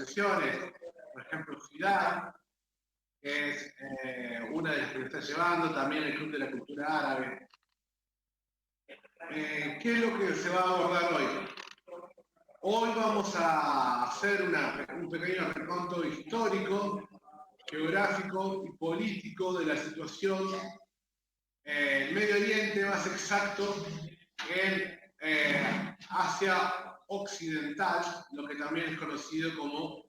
asociaciones, por ejemplo, Ciudad, que es una de las que lo está llevando, también el Club de la Cultura Árabe. ¿Qué es lo que se va a abordar hoy? Hoy vamos a hacer un pequeño reconto histórico, geográfico y político de la situación en Medio Oriente, más exacto, en Asia Occidental, lo que también es conocido como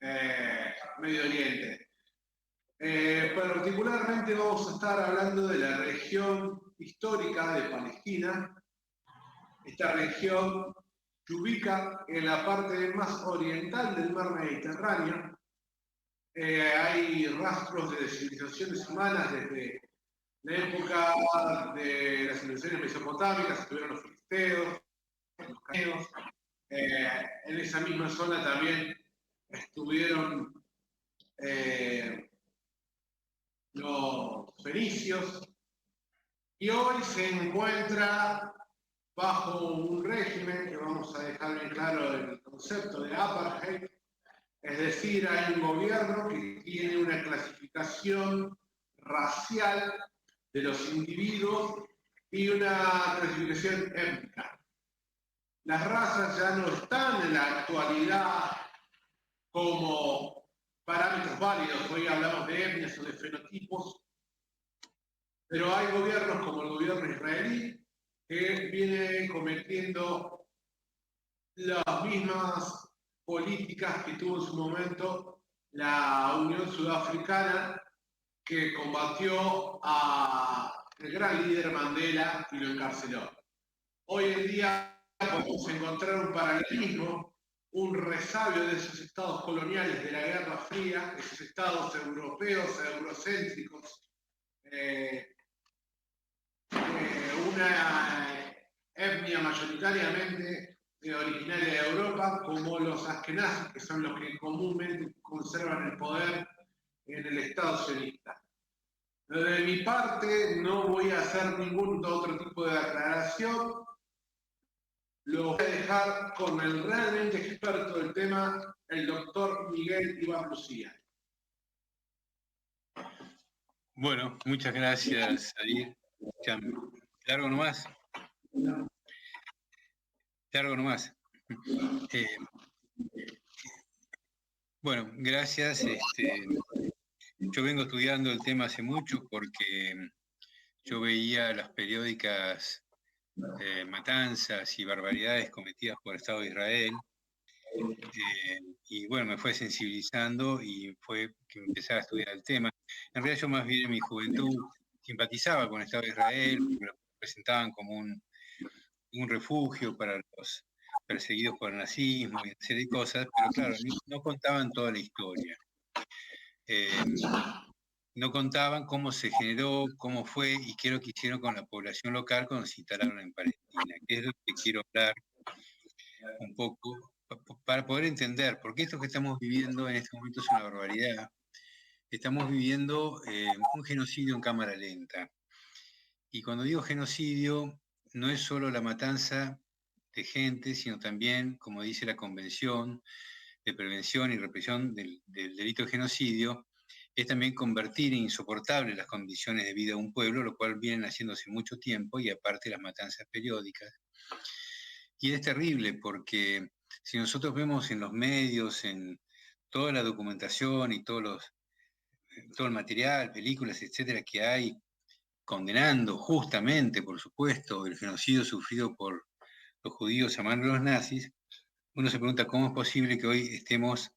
Medio Oriente. Particularmente vamos a estar hablando de la región histórica de Palestina. Esta región se ubica en la parte más oriental del mar Mediterráneo. Hay rastros de civilizaciones humanas desde la época de las civilizaciones mesopotámicas, estuvieron los filisteos, los caneos. En esa misma zona también estuvieron los fenicios, y hoy se encuentra bajo un régimen que vamos a dejar bien claro el concepto de apartheid, es decir, hay un gobierno que tiene una clasificación racial de los individuos y una clasificación étnica. Las razas ya no están en la actualidad como parámetros válidos, hoy hablamos de etnias o de fenotipos, pero hay gobiernos como el gobierno israelí que viene cometiendo las mismas políticas que tuvo en su momento la Unión Sudafricana, que combatió al gran líder Mandela y lo encarceló. Hoy en día podemos encontrar un paralelismo, un resabio de esos estados coloniales de la Guerra Fría, esos estados europeos, eurocéntricos, una etnia mayoritariamente originaria de Europa, como los askenazis, que son los que comúnmente conservan el poder en el Estado sionista. De mi parte, no voy a hacer ningún otro tipo de aclaración. Lo voy a dejar con el realmente experto del tema, el doctor Miguel Iván Lucía. Bueno, muchas gracias, Adir. Largo nomás. Largo nomás. Bueno, gracias. Yo vengo estudiando el tema hace mucho porque yo veía las periódicas matanzas y barbaridades cometidas por el Estado de Israel. Y bueno, me fue sensibilizando y fue que empecé a estudiar el tema. En realidad yo más bien en mi juventud simpatizaba con el Estado de Israel, porque lo presentaban como un refugio para los perseguidos por el nazismo y una serie de cosas, pero claro, no contaban toda la historia. No contaban cómo se generó, cómo fue y qué es lo que hicieron con la población local cuando se instalaron en Palestina, que es lo que quiero hablar un poco para poder entender, porque esto que estamos viviendo en este momento es una barbaridad. Estamos viviendo un genocidio en cámara lenta. Y cuando digo genocidio, no es solo la matanza de gente, sino también, como dice la Convención de Prevención y Represión del Delito de Genocidio, es también convertir en insoportables las condiciones de vida de un pueblo, lo cual vienen haciendo hace mucho tiempo, y aparte las matanzas periódicas. Y es terrible porque si nosotros vemos en los medios, en toda la documentación y todo el material, películas, etcétera, que hay condenando justamente, por supuesto, el genocidio sufrido por los judíos a manos de los nazis, uno se pregunta cómo es posible que hoy estemos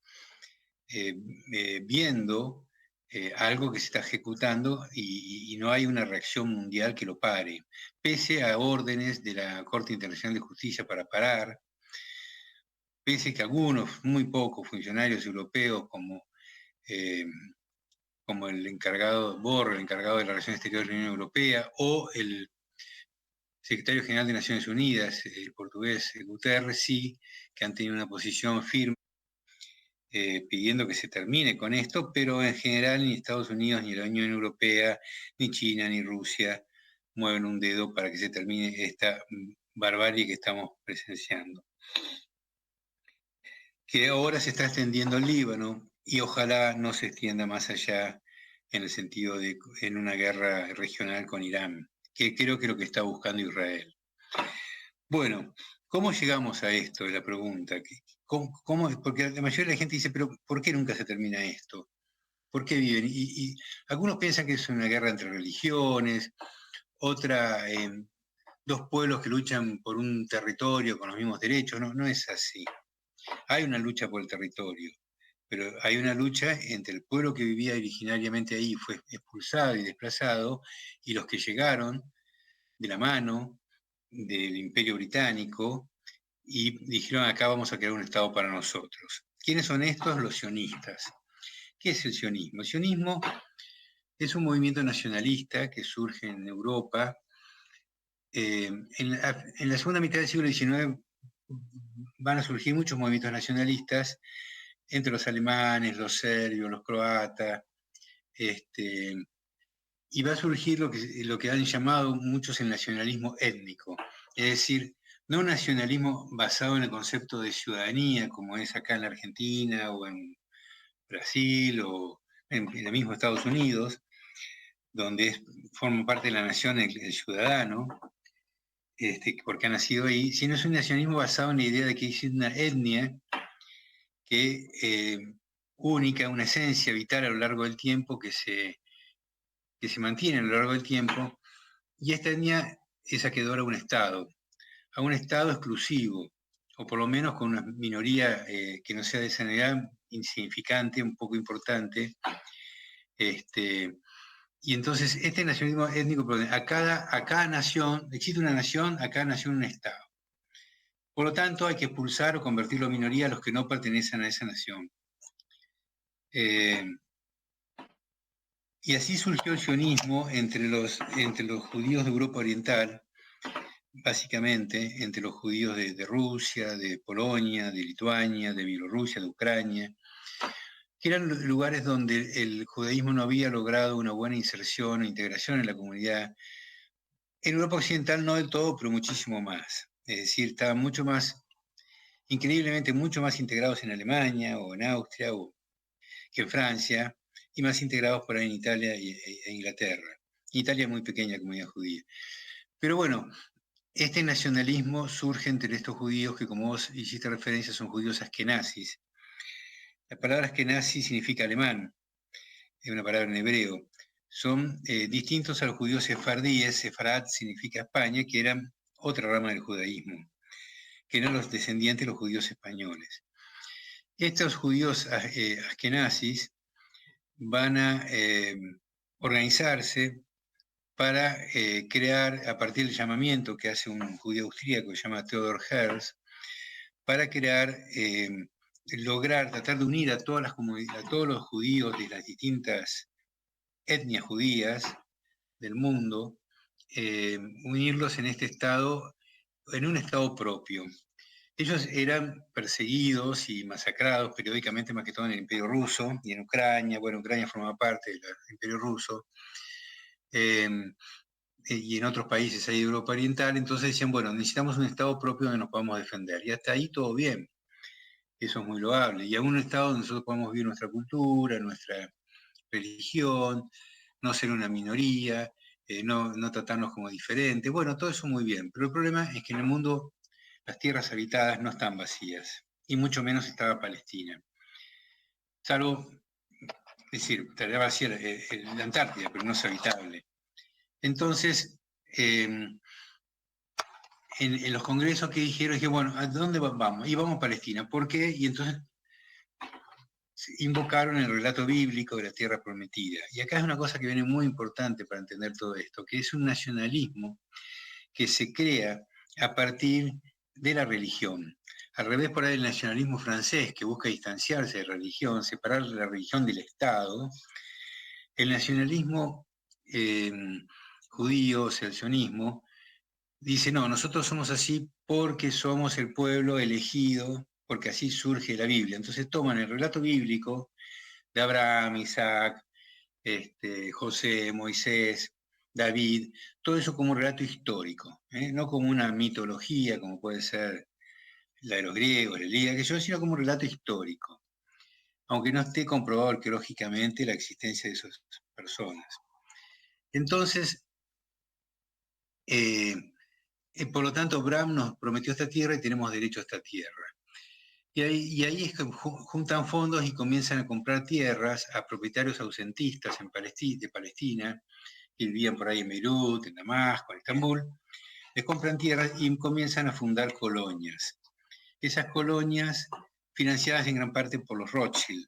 viendo algo que se está ejecutando y no hay una reacción mundial que lo pare, pese a órdenes de la Corte Internacional de Justicia para parar, pese que algunos, muy pocos funcionarios europeos como el encargado Borrell, el encargado de la Relación Exterior de la Unión Europea, o el secretario general de Naciones Unidas, el portugués Guterres, sí, que han tenido una posición firme pidiendo que se termine con esto, pero en general ni Estados Unidos, ni la Unión Europea, ni China, ni Rusia mueven un dedo para que se termine esta barbarie que estamos presenciando. que ahora se está extendiendo al Líbano y ojalá no se extienda más allá en el sentido de en una guerra regional con Irán, que creo que es lo que está buscando Israel. Bueno, ¿cómo llegamos a esto? Es la pregunta. Porque la mayoría de la gente dice, pero ¿por qué nunca se termina esto? ¿Por qué viven? Y algunos piensan que es una guerra entre religiones, otra, dos pueblos que luchan por un territorio con los mismos derechos. No, no es así. Hay una lucha por el territorio, pero hay una lucha entre el pueblo que vivía originariamente ahí, fue expulsado y desplazado, y los que llegaron de la mano del Imperio Británico y dijeron, acá vamos a crear un Estado para nosotros. ¿Quiénes son estos? Los sionistas. ¿Qué es el sionismo? El sionismo es un movimiento nacionalista que surge en Europa. En la segunda mitad del siglo XIX van a surgir muchos movimientos nacionalistas entre los alemanes, los serbios, los croatas, y va a surgir lo que han llamado muchos el nacionalismo étnico, es decir, no un nacionalismo basado en el concepto de ciudadanía, como es acá en la Argentina o en Brasil o en el mismo Estados Unidos, donde forma parte de la nación el ciudadano, porque ha nacido ahí, sino es un nacionalismo basado en la idea de que existe una etnia que única, una esencia vital a lo largo del tiempo que se mantiene a lo largo del tiempo, y esta etnia es acreedora a un Estado exclusivo, o por lo menos con una minoría que no sea de esa edad insignificante, un poco importante. Y entonces este nacionalismo étnico, a cada nación, existe una nación, a cada nación un Estado. Por lo tanto, hay que expulsar o convertirlo en minoría a los que no pertenecen a esa nación. Y así surgió el sionismo entre los judíos de Europa Oriental, básicamente entre los judíos de Rusia, de Polonia, de Lituania, de Bielorrusia, de Ucrania, que eran lugares donde el judaísmo no había logrado una buena inserción e integración en la comunidad. En Europa Occidental no del todo, pero muchísimo más. Es decir, estaban increíblemente mucho más integrados en Alemania o en Austria que en Francia, y más integrados por ahí en Italia e Inglaterra. En Italia es muy pequeña la comunidad judía. Pero bueno, este nacionalismo surge entre estos judíos que, como vos hiciste referencia, son judíos askenazis. La palabra askenazi significa alemán, es una palabra en hebreo. Son distintos a los judíos sefardíes. Sefarad significa España, que eran otra rama del judaísmo, que eran los descendientes de los judíos españoles. Estos judíos askenazis van a organizarse para crear, a partir del llamamiento que hace un judío austríaco que se llama Theodor Herz, para crear, tratar de unir a todas las comunidades, a todos los judíos de las distintas etnias judías del mundo, unirlos en este Estado, en un Estado propio. Ellos eran perseguidos y masacrados periódicamente, más que todo en el Imperio Ruso y en Ucrania. Bueno, Ucrania formaba parte del Imperio Ruso. Y en otros países ahí de Europa Oriental. Entonces decían, bueno, necesitamos un Estado propio donde nos podamos defender. Y hasta ahí todo bien. Eso es muy loable. Y a un Estado donde nosotros podamos vivir nuestra cultura, nuestra religión, no ser una minoría, no tratarnos como diferentes. Bueno, todo eso muy bien. Pero el problema es que en el mundo las tierras habitadas no están vacías, y mucho menos estaba Palestina. Salvo, es decir, estaría vacía la Antártida, pero no es habitable. Entonces, en los congresos que dijeron, dije, bueno, ¿a dónde vamos? Y vamos a Palestina. ¿Por qué? Y entonces invocaron el relato bíblico de la tierra prometida. Y acá es una cosa que viene muy importante para entender todo esto, que es un nacionalismo que se crea a partir de la religión. Al revés por ahí el nacionalismo francés, que busca distanciarse de la religión, separar la religión del Estado, el nacionalismo judío, o sea, el sionismo, dice, no, nosotros somos así porque somos el pueblo elegido, porque así surge la Biblia. Entonces toman el relato bíblico de Abraham, Isaac, José, Moisés, David, todo eso como un relato histórico, no como una mitología, como puede ser la de los griegos, la Ilíada, que yo, sino como un relato histórico, aunque no esté comprobado arqueológicamente la existencia de esas personas. Entonces, por lo tanto, Bram nos prometió esta tierra y tenemos derecho a esta tierra. Y ahí es que juntan fondos y comienzan a comprar tierras a propietarios ausentistas de Palestina, que vivían por ahí en Beirut, en Damasco, en Estambul. Les compran tierras y comienzan a fundar colonias. Esas colonias financiadas en gran parte por los Rothschild,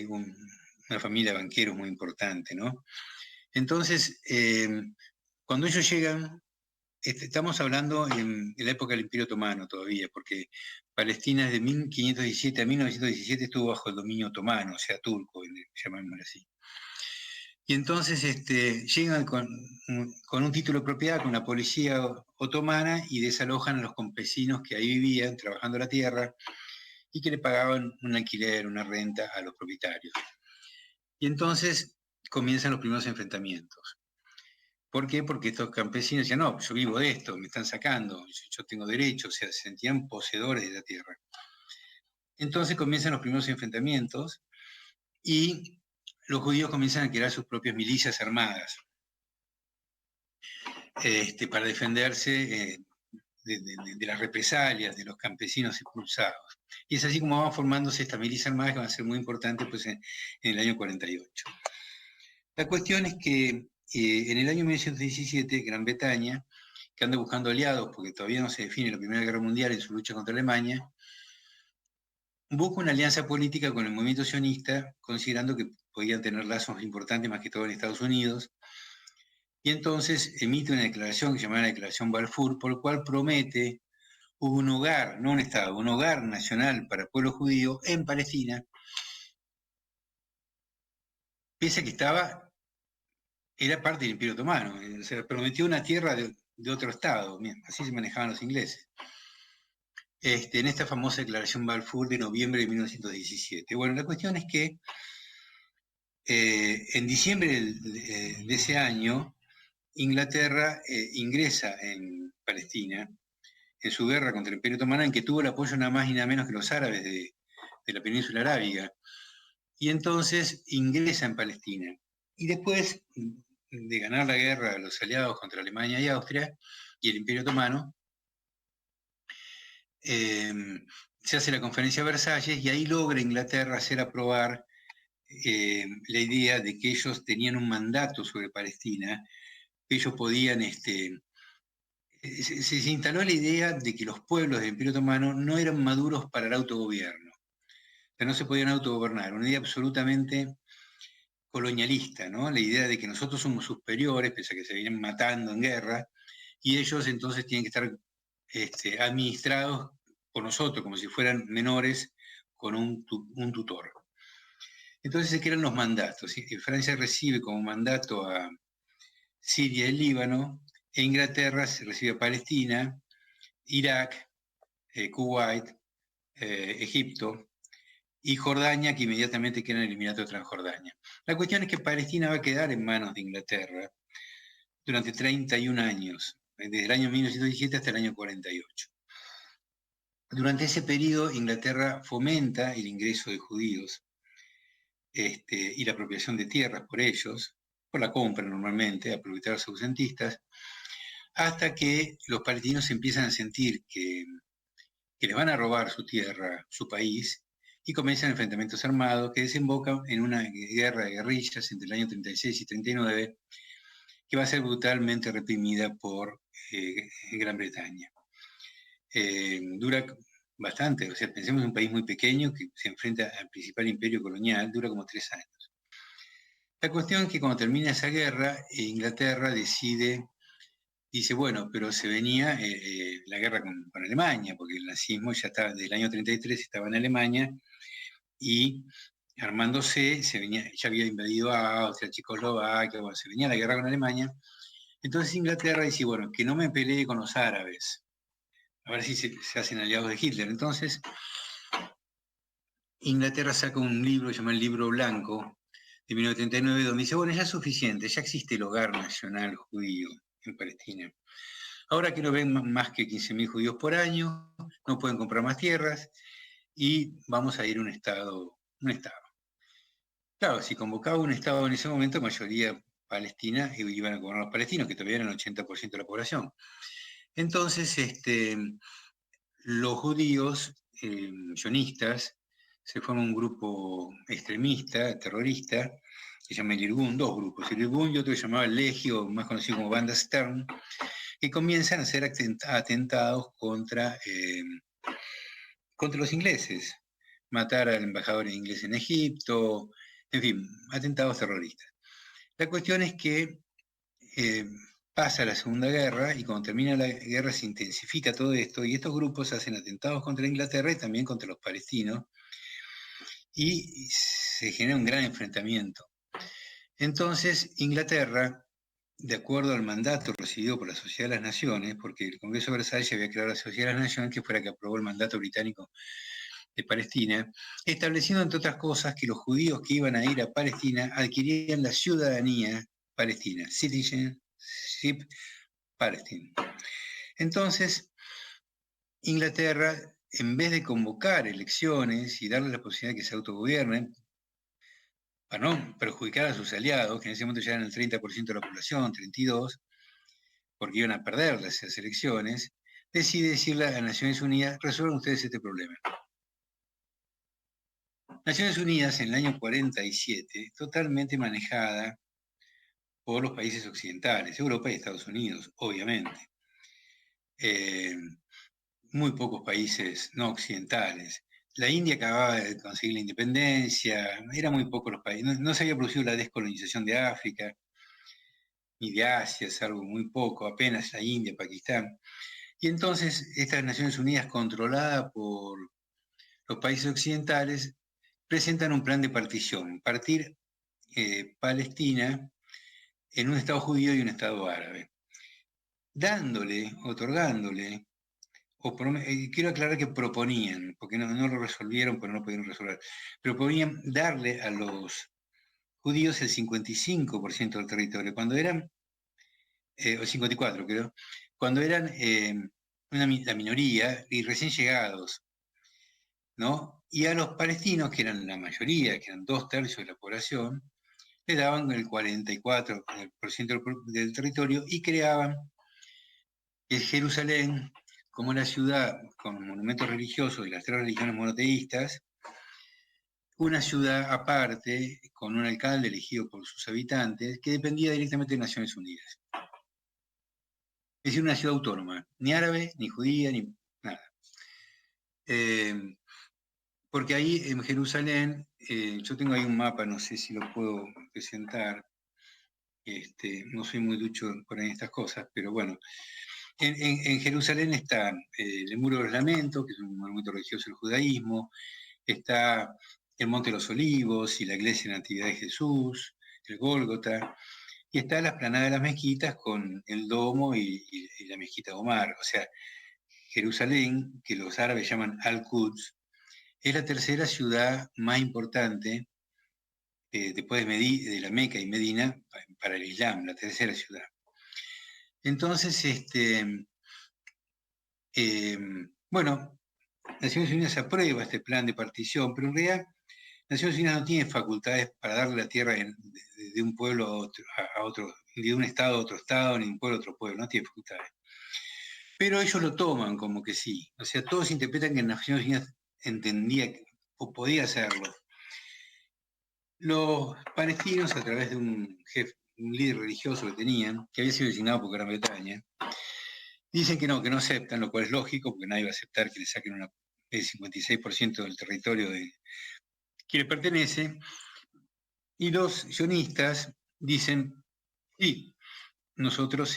una familia de banqueros muy importante, ¿no? Entonces, cuando ellos llegan, estamos hablando en la época del Imperio Otomano todavía, porque Palestina desde 1517 a 1917 estuvo bajo el dominio otomano, o sea, turco, llamémoslo así. Y entonces llegan con un título de propiedad, con la policía otomana, y desalojan a los campesinos que ahí vivían, trabajando la tierra, y que le pagaban un alquiler, una renta a los propietarios. Y entonces comienzan los primeros enfrentamientos. ¿Por qué? Porque estos campesinos decían, no, yo vivo de esto, me están sacando, yo tengo derecho, o sea, se sentían poseedores de la tierra. Entonces comienzan los primeros enfrentamientos y los judíos comienzan a crear sus propias milicias armadas para defenderse de las represalias de los campesinos expulsados. Y es así como van formándose estas milicias armadas que van a ser muy importantes pues, en el año 48. La cuestión es que en el año 1917, Gran Bretaña, que anda buscando aliados porque todavía no se define la Primera Guerra Mundial en su lucha contra Alemania, busca una alianza política con el movimiento sionista, considerando que podían tener lazos importantes más que todo en Estados Unidos, y entonces emite una declaración que se llama la Declaración Balfour, por la cual promete un hogar, no un Estado, un hogar nacional para el pueblo judío en Palestina, pese a que era parte del Imperio Otomano, o sea, prometió una tierra de otro Estado, así se manejaban los ingleses. En esta famosa declaración Balfour de noviembre de 1917. Bueno, la cuestión es que en diciembre de ese año, Inglaterra ingresa en Palestina, en su guerra contra el Imperio Otomano, en que tuvo el apoyo nada más y nada menos que los árabes de la península arábiga, y entonces ingresa en Palestina. Y después de ganar la guerra de los aliados contra Alemania y Austria y el Imperio Otomano, se hace la conferencia de Versalles y ahí logra Inglaterra hacer aprobar la idea de que ellos tenían un mandato sobre Palestina, que ellos podían, se instaló la idea de que los pueblos del Imperio Otomano no eran maduros para el autogobierno, que no se podían autogobernar, una idea absolutamente colonialista, ¿no? La idea de que nosotros somos superiores, pese a que se vienen matando en guerra, y ellos entonces tienen que estar administrados por nosotros, como si fueran menores con un tutor. Entonces se crean los mandatos. Francia recibe como mandato a Siria y el Líbano, e Inglaterra se recibe a Palestina, Irak, Kuwait, Egipto y Jordania, que inmediatamente queda en el Emirato de Transjordania. La cuestión es que Palestina va a quedar en manos de Inglaterra durante 31 años, desde el año 1917 hasta el año 48. Durante ese periodo, Inglaterra fomenta el ingreso de judíos y la apropiación de tierras por ellos, por la compra normalmente, a propietarios ausentistas, hasta que los palestinos empiezan a sentir que les van a robar su tierra, su país, y comienzan enfrentamientos armados que desembocan en una guerra de guerrillas entre el año 36 y 39, que va a ser brutalmente reprimida por Gran Bretaña. Dura bastante, o sea, pensemos en un país muy pequeño que se enfrenta al principal imperio colonial, dura como 3 años. La cuestión es que cuando termina esa guerra, Inglaterra dice, bueno, pero se venía la guerra con Alemania, porque el nazismo ya estaba, desde el año 33 estaba en Alemania, y armándose, ya había invadido a Austria, Checoslovaquia, bueno, se venía la guerra con Alemania. Entonces Inglaterra dice, bueno, que no me pelee con los árabes, a ver si se hacen aliados de Hitler. Entonces, Inglaterra saca un libro llamado el Libro Blanco, de 1939, donde dice, bueno, ya es suficiente, ya existe el hogar nacional judío en Palestina. Ahora que no ven más que 15.000 judíos por año, no pueden comprar más tierras y vamos a ir a un Estado. Claro, si convocaba un Estado en ese momento, mayoría palestina, iban a gobernar los palestinos, que todavía eran el 80% de la población. Entonces, los judíos sionistas se forman un grupo extremista, terrorista, que se llama el Irgun, dos grupos, el Irgun y otro que se llamaba el Legio, más conocido como Banda Stern, que comienzan a hacer atentados contra los ingleses, matar al embajador inglés en Egipto, en fin, atentados terroristas. La cuestión es que pasa la Segunda Guerra y cuando termina la guerra se intensifica todo esto y estos grupos hacen atentados contra Inglaterra y también contra los palestinos y se genera un gran enfrentamiento. Entonces, Inglaterra, de acuerdo al mandato recibido por la Sociedad de las Naciones, porque el Congreso de Versalles había creado la Sociedad de las Naciones, que fue la que aprobó el mandato británico de Palestina, estableciendo, entre otras cosas, que los judíos que iban a ir a Palestina adquirían la ciudadanía palestina, Citizenship Palestine. Entonces, Inglaterra, en vez de convocar elecciones y darles la posibilidad de que se autogobiernen, para no perjudicar a sus aliados, que en ese momento ya eran el 30% de la población, 32%, porque iban a perder las elecciones, decide decirle a Naciones Unidas, resuelvan ustedes este problema. Naciones Unidas en el año 47, totalmente manejada por los países occidentales, Europa y Estados Unidos, obviamente. Muy pocos países no occidentales. La India acababa de conseguir la independencia, eran muy pocos los países, no se había producido la descolonización de África, ni de Asia, es algo muy poco, apenas la India, Pakistán. Y entonces estas Naciones Unidas, controladas por los países occidentales, presentan un plan de partición, partir Palestina en un Estado judío y un Estado árabe, otorgándole, quiero aclarar que proponían, porque no lo resolvieron, pero no pudieron resolver, proponían darle a los judíos el 55% del territorio, cuando eran, o 54 creo, cuando eran la minoría y recién llegados, ¿no? Y a los palestinos, que eran la mayoría, que eran 2/3 de la población, le daban el 44% del territorio y creaban Jerusalén como la ciudad con monumentos religiosos de las 3 religiones monoteístas, una ciudad aparte con un alcalde elegido por sus habitantes que dependía directamente de Naciones Unidas. Es decir, una ciudad autónoma, ni árabe, ni judía, ni nada. Porque ahí en Jerusalén, yo tengo ahí un mapa, no sé si lo puedo presentar, no soy muy ducho por ahí estas cosas, pero bueno, en Jerusalén está el Muro de los Lamentos, que es un monumento religioso del judaísmo, está el Monte de los Olivos y la Iglesia de la Natividad de Jesús, el Gólgota, y está la Explanada de las Mezquitas con el Domo y la Mezquita de Omar. O sea, Jerusalén, que los árabes llaman Al-Quds, es la tercera ciudad más importante después de la Meca y Medina para el Islam, la tercera ciudad. Entonces, bueno, Naciones Unidas aprueba este plan de partición, pero en realidad Naciones Unidas no tiene facultades para darle la tierra de un pueblo a otro, de un estado a otro estado, ni de un pueblo a otro pueblo, no tiene facultades. Pero ellos lo toman como que sí. O sea, todos interpretan que Naciones Unidas entendía o podía hacerlo. Los palestinos, a través de un líder religioso que tenían, que había sido designado por Gran Bretaña, dicen que no aceptan, lo cual es lógico, porque nadie va a aceptar que le saquen el 56% del territorio que le pertenece. Y los sionistas dicen, sí, nosotros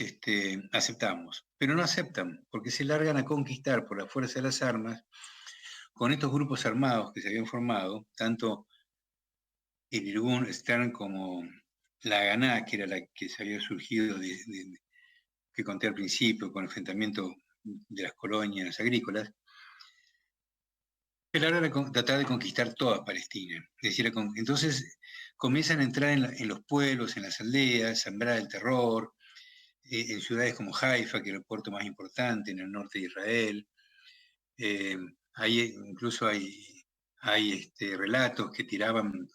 aceptamos, pero no aceptan, porque se largan a conquistar por la fuerza de las armas con estos grupos armados que se habían formado, tanto el Irgun Stern como la Haganah, que era la que se había surgido que conté al principio, con el enfrentamiento de las colonias agrícolas, se largan a tratar de conquistar toda Palestina. Es decir, entonces comienzan a entrar en los pueblos, en las aldeas, sembrar el terror, en ciudades como Haifa, que es el puerto más importante en el norte de Israel. Ahí incluso hay relatos que tiraban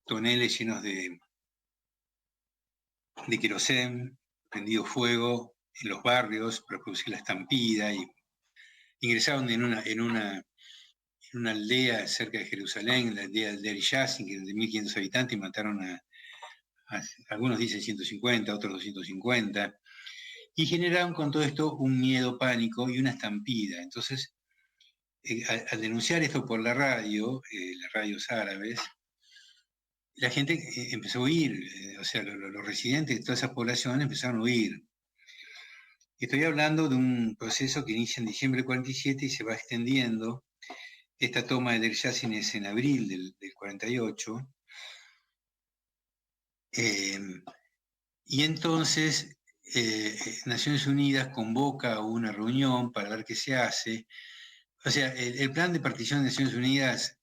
toneles llenos de querosén, prendido fuego en los barrios para producir la estampida, y ingresaron en una aldea cerca de Jerusalén, la aldea de Deir Yassin, que es de 1.500 habitantes, y mataron a algunos dicen 150, otros 250, y generaron con todo esto un miedo, pánico y una estampida. Entonces, al denunciar esto por la radio, las radios árabes, la gente empezó a huir, o sea, los residentes de toda esa población empezaron a huir. Estoy hablando de un proceso que inicia en diciembre del 47 y se va extendiendo. Esta toma de Deir Yassin es en abril del 48. Y entonces Naciones Unidas convoca una reunión para ver qué se hace. O sea, el plan de partición de Naciones Unidas,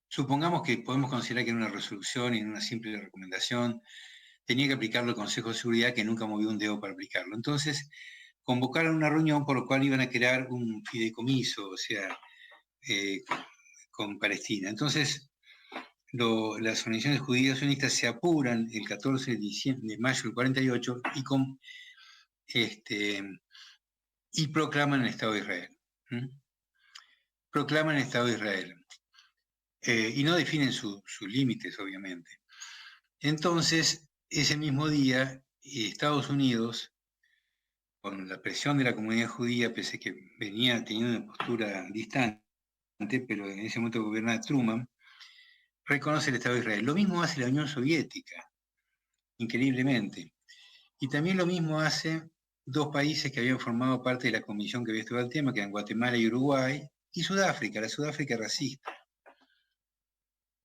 supongamos que podemos considerar que era una resolución y no una simple recomendación, tenía que aplicarlo el Consejo de Seguridad, que nunca movió un dedo para aplicarlo. Entonces, convocaron una reunión por lo cual iban a crear un fideicomiso, o sea, con Palestina. Entonces, las organizaciones judías sionistas se apuran el 14 de mayo del 48 y proclaman el Estado de Israel. Proclaman el Estado de Israel. Y no definen sus límites, obviamente. Entonces, ese mismo día, Estados Unidos, con la presión de la comunidad judía, pese a que venía teniendo una postura distante, pero en ese momento gobernaba Truman, reconoce el Estado de Israel. Lo mismo hace la Unión Soviética, increíblemente. Y también lo mismo hace dos países que habían formado parte de la comisión que había estudiado el tema, que eran Guatemala y Uruguay, y Sudáfrica, la Sudáfrica racista.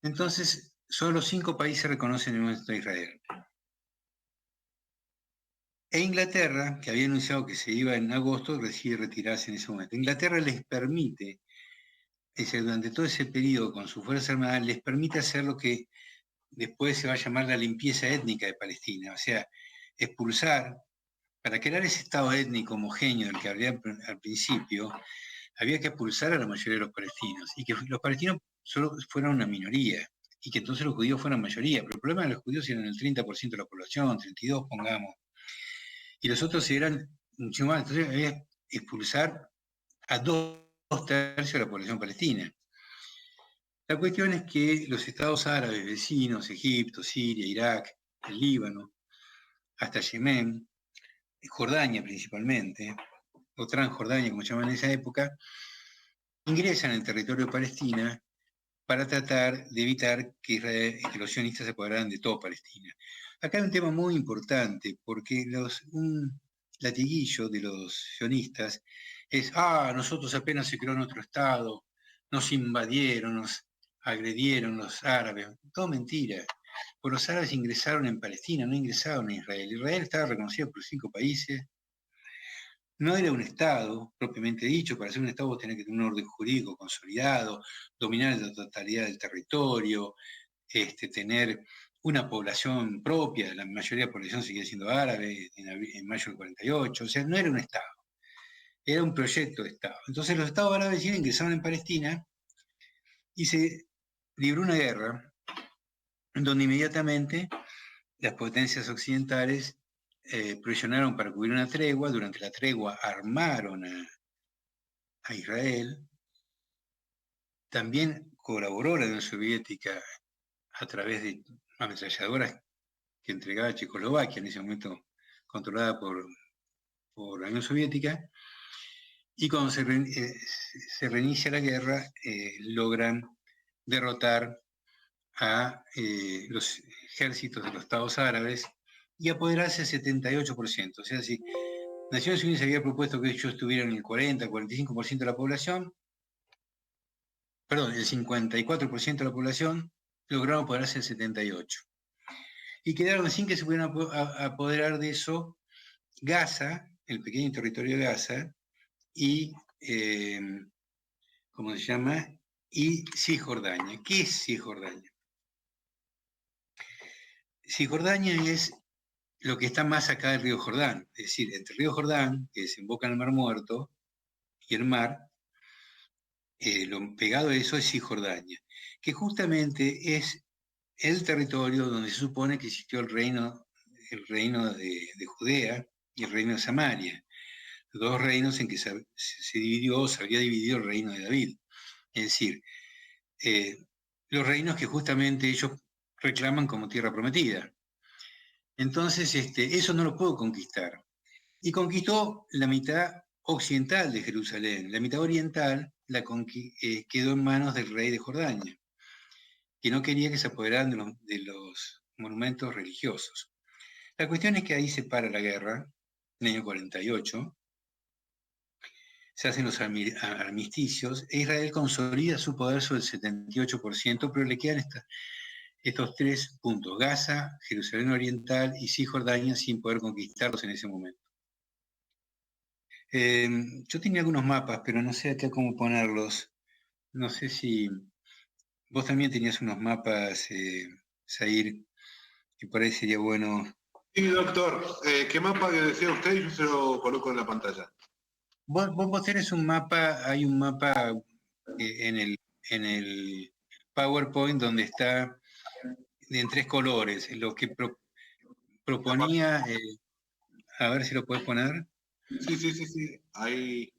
Entonces, solo 5 países reconocen el Estado de Israel. E Inglaterra, que había anunciado que se iba en agosto, decide retirarse en ese momento. Inglaterra les permite, durante todo ese periodo con su Fuerza Armada, les permite hacer lo que después se va a llamar la limpieza étnica de Palestina, o sea, expulsar, para crear ese estado étnico homogéneo del que hablé al principio, había que expulsar a la mayoría de los palestinos, y que los palestinos solo fueran una minoría, y que entonces los judíos fueran mayoría. Pero el problema de los judíos eran el 30% de la población, 32% pongamos, y los otros eran mucho más. Entonces había que expulsar a 2/3 de la población palestina. La cuestión es que los estados árabes vecinos, Egipto, Siria, Irak, el Líbano, hasta Yemen, Jordania principalmente, o Transjordania, como se llamaban en esa época, ingresan en el territorio de Palestina para tratar de evitar que los sionistas se apoderaran de toda Palestina. Acá hay un tema muy importante, porque un latiguillo de los sionistas es, nosotros apenas se creó nuestro Estado, nos invadieron, nos agredieron los árabes. Todo mentira. Pues los árabes ingresaron en Palestina, no ingresaron en Israel. Israel estaba reconocido por 5 países. No era un Estado, propiamente dicho. Para ser un Estado vos tenés que tener un orden jurídico consolidado, dominar la totalidad del territorio, tener una población propia. La mayoría de la población seguía siendo árabe en mayo del 48. O sea, no era un Estado, era un proyecto de Estado. Entonces los Estados árabes ingresaron en Palestina y se libró una guerra donde inmediatamente las potencias occidentales presionaron para cubrir una tregua. Durante la tregua armaron a Israel. También colaboró la Unión Soviética a través de ametralladoras que entregaba a Checoslovaquia, en ese momento controlada por la Unión Soviética. Y cuando se reinicia la guerra, logran derrotar a los ejércitos de los estados árabes y apoderarse del 78%. O sea, si Naciones Unidas había propuesto que ellos tuvieran el 40, 45% de la población, perdón, el 54% de la población, lograron apoderarse del 78%. Y quedaron sin que se pudieran apoderar de eso Gaza, el pequeño territorio de Gaza, y, ¿cómo se llama? Y Cisjordania. ¿Qué es Cisjordania? Cisjordania es lo que está más acá del río Jordán. Es decir, entre el río Jordán, que desemboca en el Mar Muerto, y el mar, lo pegado a eso es Cisjordania, que justamente es el territorio donde se supone que existió el reino de Judea y el reino de Samaria, dos reinos en que se dividió, se había dividido el reino de David. Es decir, los reinos que justamente ellos reclaman como tierra prometida. Entonces, eso no lo puedo conquistar. Y conquistó la mitad occidental de Jerusalén. La mitad oriental quedó en manos del rey de Jordania, que no quería que se apoderaran de los monumentos religiosos. La cuestión es que ahí se para la guerra, en el año 48, se hacen los armisticios, e Israel consolida su poder sobre el 78%, pero le quedan estos 3 puntos: Gaza, Jerusalén Oriental y Cisjordania, sin poder conquistarlos en ese momento. Yo tenía algunos mapas, pero no sé acá cómo ponerlos. No sé si vos también tenías unos mapas, Zair, que por ahí sería bueno. Sí, doctor. ¿Qué mapa que decía usted? Yo se lo coloco en la pantalla. Vos tenés un mapa, hay un mapa en el PowerPoint donde está en 3 colores. Lo que proponía, a ver si lo puedes poner. Sí. Ahí.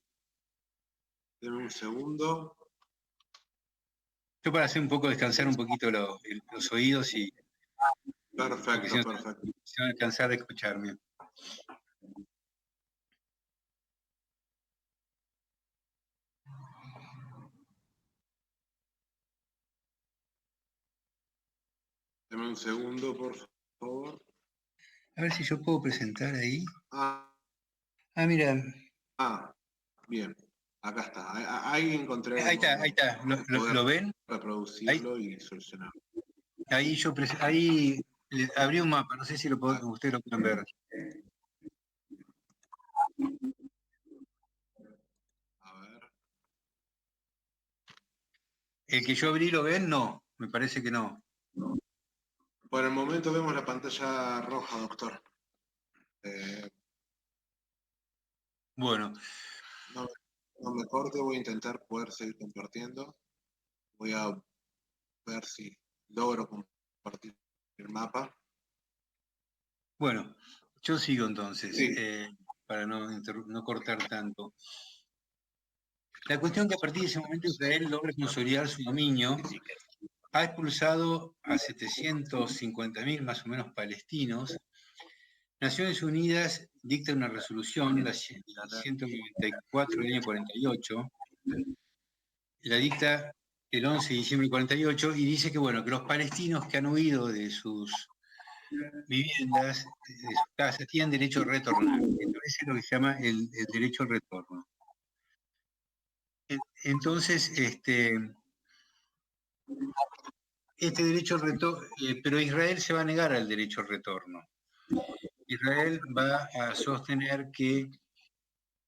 Denme un segundo. Yo para hacer un poco, descansar un poquito los oídos y... Perfecto. Si no van a alcanzar de escucharme. Deme un segundo, por favor. A ver si yo puedo presentar ahí. Mira. Bien. Acá está. Ahí encontré. Ahí está. ¿Lo ven? Reproducirlo y solucionarlo. Ahí abrí un mapa, no sé si ustedes lo pueden ver. A ver. ¿El que yo abrí lo ven? No, me parece que no. Por el momento vemos la pantalla roja, doctor. Bueno. No me corte, voy a intentar poder seguir compartiendo. Voy a ver si logro compartir el mapa. Bueno, yo sigo entonces, sí. para no cortar tanto. La cuestión que a partir de ese momento Israel logra consolidar su dominio, ha expulsado a 750.000 más o menos palestinos. Naciones Unidas dicta una resolución, la 194 del año 48, la dicta el 11 de diciembre del 48 y dice que, bueno, que los palestinos que han huido de sus viviendas, de sus casas, tienen derecho a retornar. Entonces es lo que se llama el derecho al retorno. Entonces, este derecho al retorno, pero Israel se va a negar al derecho al retorno. Israel va a sostener que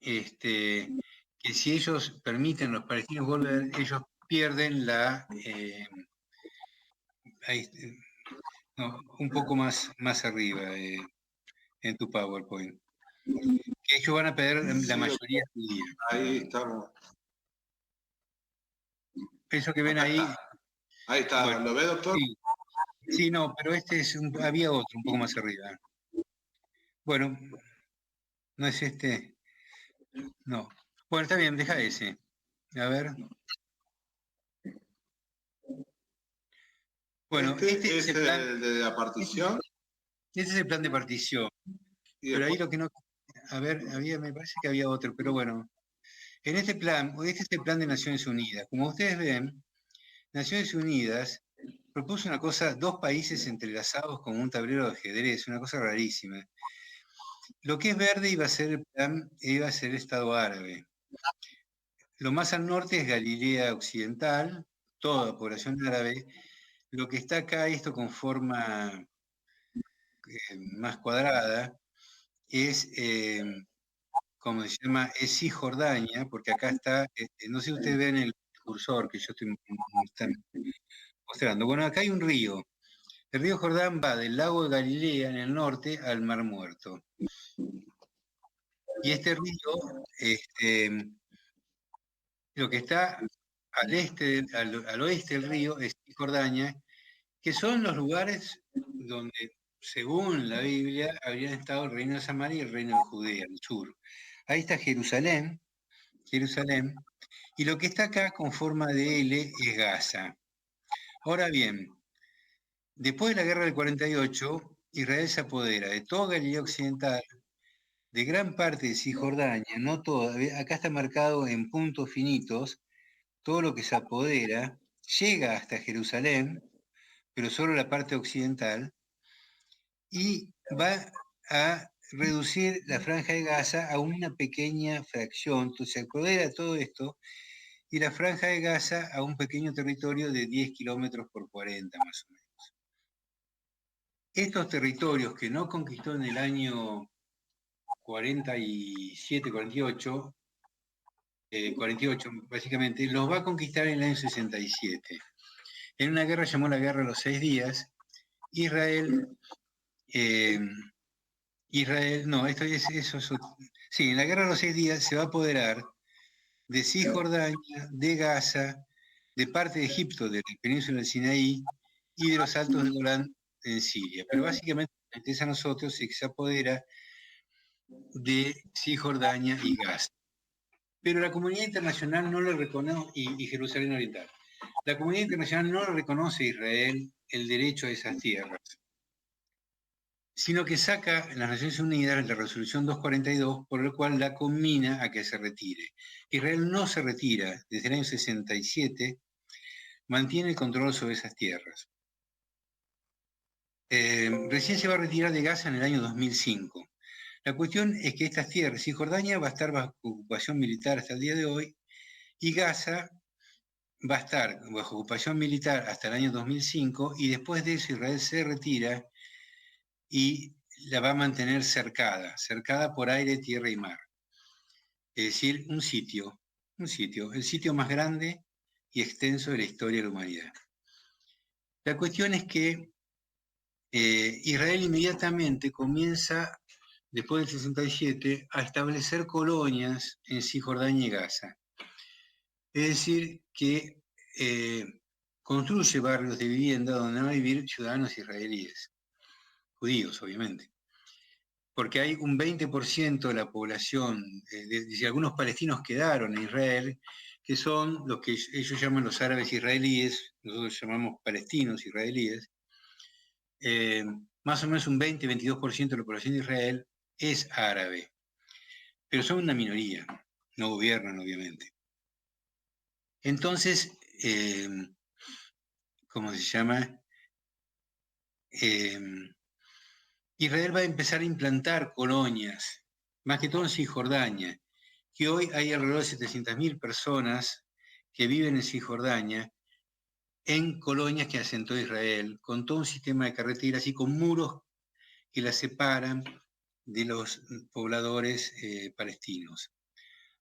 si ellos permiten a los palestinos volver, ellos pierden un poco más arriba en tu PowerPoint. Que ellos van a perder la mayoría judía. Ahí estamos. Eso que ven ahí. Ahí está, bueno, ¿lo ve, doctor? Sí, no, pero había otro un poco más arriba. Bueno, no es este. No. Bueno, está bien, deja ese. A ver. Bueno, este es el plan de la partición. Este es el plan de partición. Pero ahí lo que no... A ver, me parece que había otro, pero bueno. En este plan, este es el plan de Naciones Unidas. Como ustedes ven, Naciones Unidas propuso una cosa, 2 países entrelazados como un tablero de ajedrez, una cosa rarísima. Lo que es verde iba a ser el plan, iba a ser el Estado árabe. Lo más al norte es Galilea Occidental, toda población árabe. Lo que está acá, esto con forma más cuadrada, es, como se llama, es Cisjordania, porque acá está, no sé si ustedes ven el cursor que yo estoy mostrando. Bueno, acá hay un río. El río Jordán va del lago de Galilea en el norte al Mar Muerto. Y este río, lo que está al oeste del río es Cisjordania, que son los lugares donde, según la Biblia, habrían estado el reino de Samaria y el reino de Judea, al sur. Ahí está Jerusalén, y lo que está acá con forma de L es Gaza. Ahora bien, después de la guerra del 48, Israel se apodera de toda Galilea Occidental, de gran parte de Cisjordania, no toda, acá está marcado en puntos finitos, todo lo que se apodera, llega hasta Jerusalén, pero solo la parte occidental, y va a reducir la franja de Gaza a una pequeña fracción. Entonces se apodera todo esto y la franja de Gaza a un pequeño territorio de 10 kilómetros por 40 más o menos. Estos territorios que no conquistó en el año 47, 48, 48 básicamente, los va a conquistar en el año 67. En una guerra llamó la Guerra de los 6 días, sí, en la Guerra de los 6 días se va a apoderar de Cisjordania, de Gaza, de parte de Egipto, de la península del Sinaí y de los altos de Golán en Siria. Pero básicamente nos interesa a nosotros es que se apodera de Cisjordania y Gaza. Pero la comunidad internacional no lo reconoce, y Jerusalén Oriental, la comunidad internacional no le reconoce a Israel el derecho a esas tierras, sino que saca en las Naciones Unidas la resolución 242, por la cual la conmina a que se retire. Israel no se retira, desde el año 67 mantiene el control sobre esas tierras. Recién se va a retirar de Gaza en el año 2005. La cuestión es que estas tierras, Cisjordania va a estar bajo ocupación militar hasta el día de hoy, y Gaza va a estar bajo ocupación militar hasta el año 2005, y después de eso Israel se retira y la va a mantener cercada por aire, tierra y mar. Es decir, el sitio más grande y extenso de la historia de la humanidad. La cuestión es que Israel inmediatamente comienza, después del 67, a establecer colonias en Cisjordania y Gaza. Es decir, que construye barrios de vivienda donde van a vivir ciudadanos israelíes, judíos obviamente, porque hay un 20% de la población, si algunos palestinos quedaron en Israel, que son los que ellos llaman los árabes israelíes, nosotros llamamos palestinos israelíes, más o menos un 20-22% de la población de Israel es árabe, pero son una minoría, no gobiernan obviamente. Entonces, ¿cómo se llama? Israel va a empezar a implantar colonias, más que todo en Cisjordania, que hoy hay alrededor de 700.000 personas que viven en Cisjordania, en colonias que asentó Israel, con todo un sistema de carreteras y con muros que las separan de los pobladores palestinos.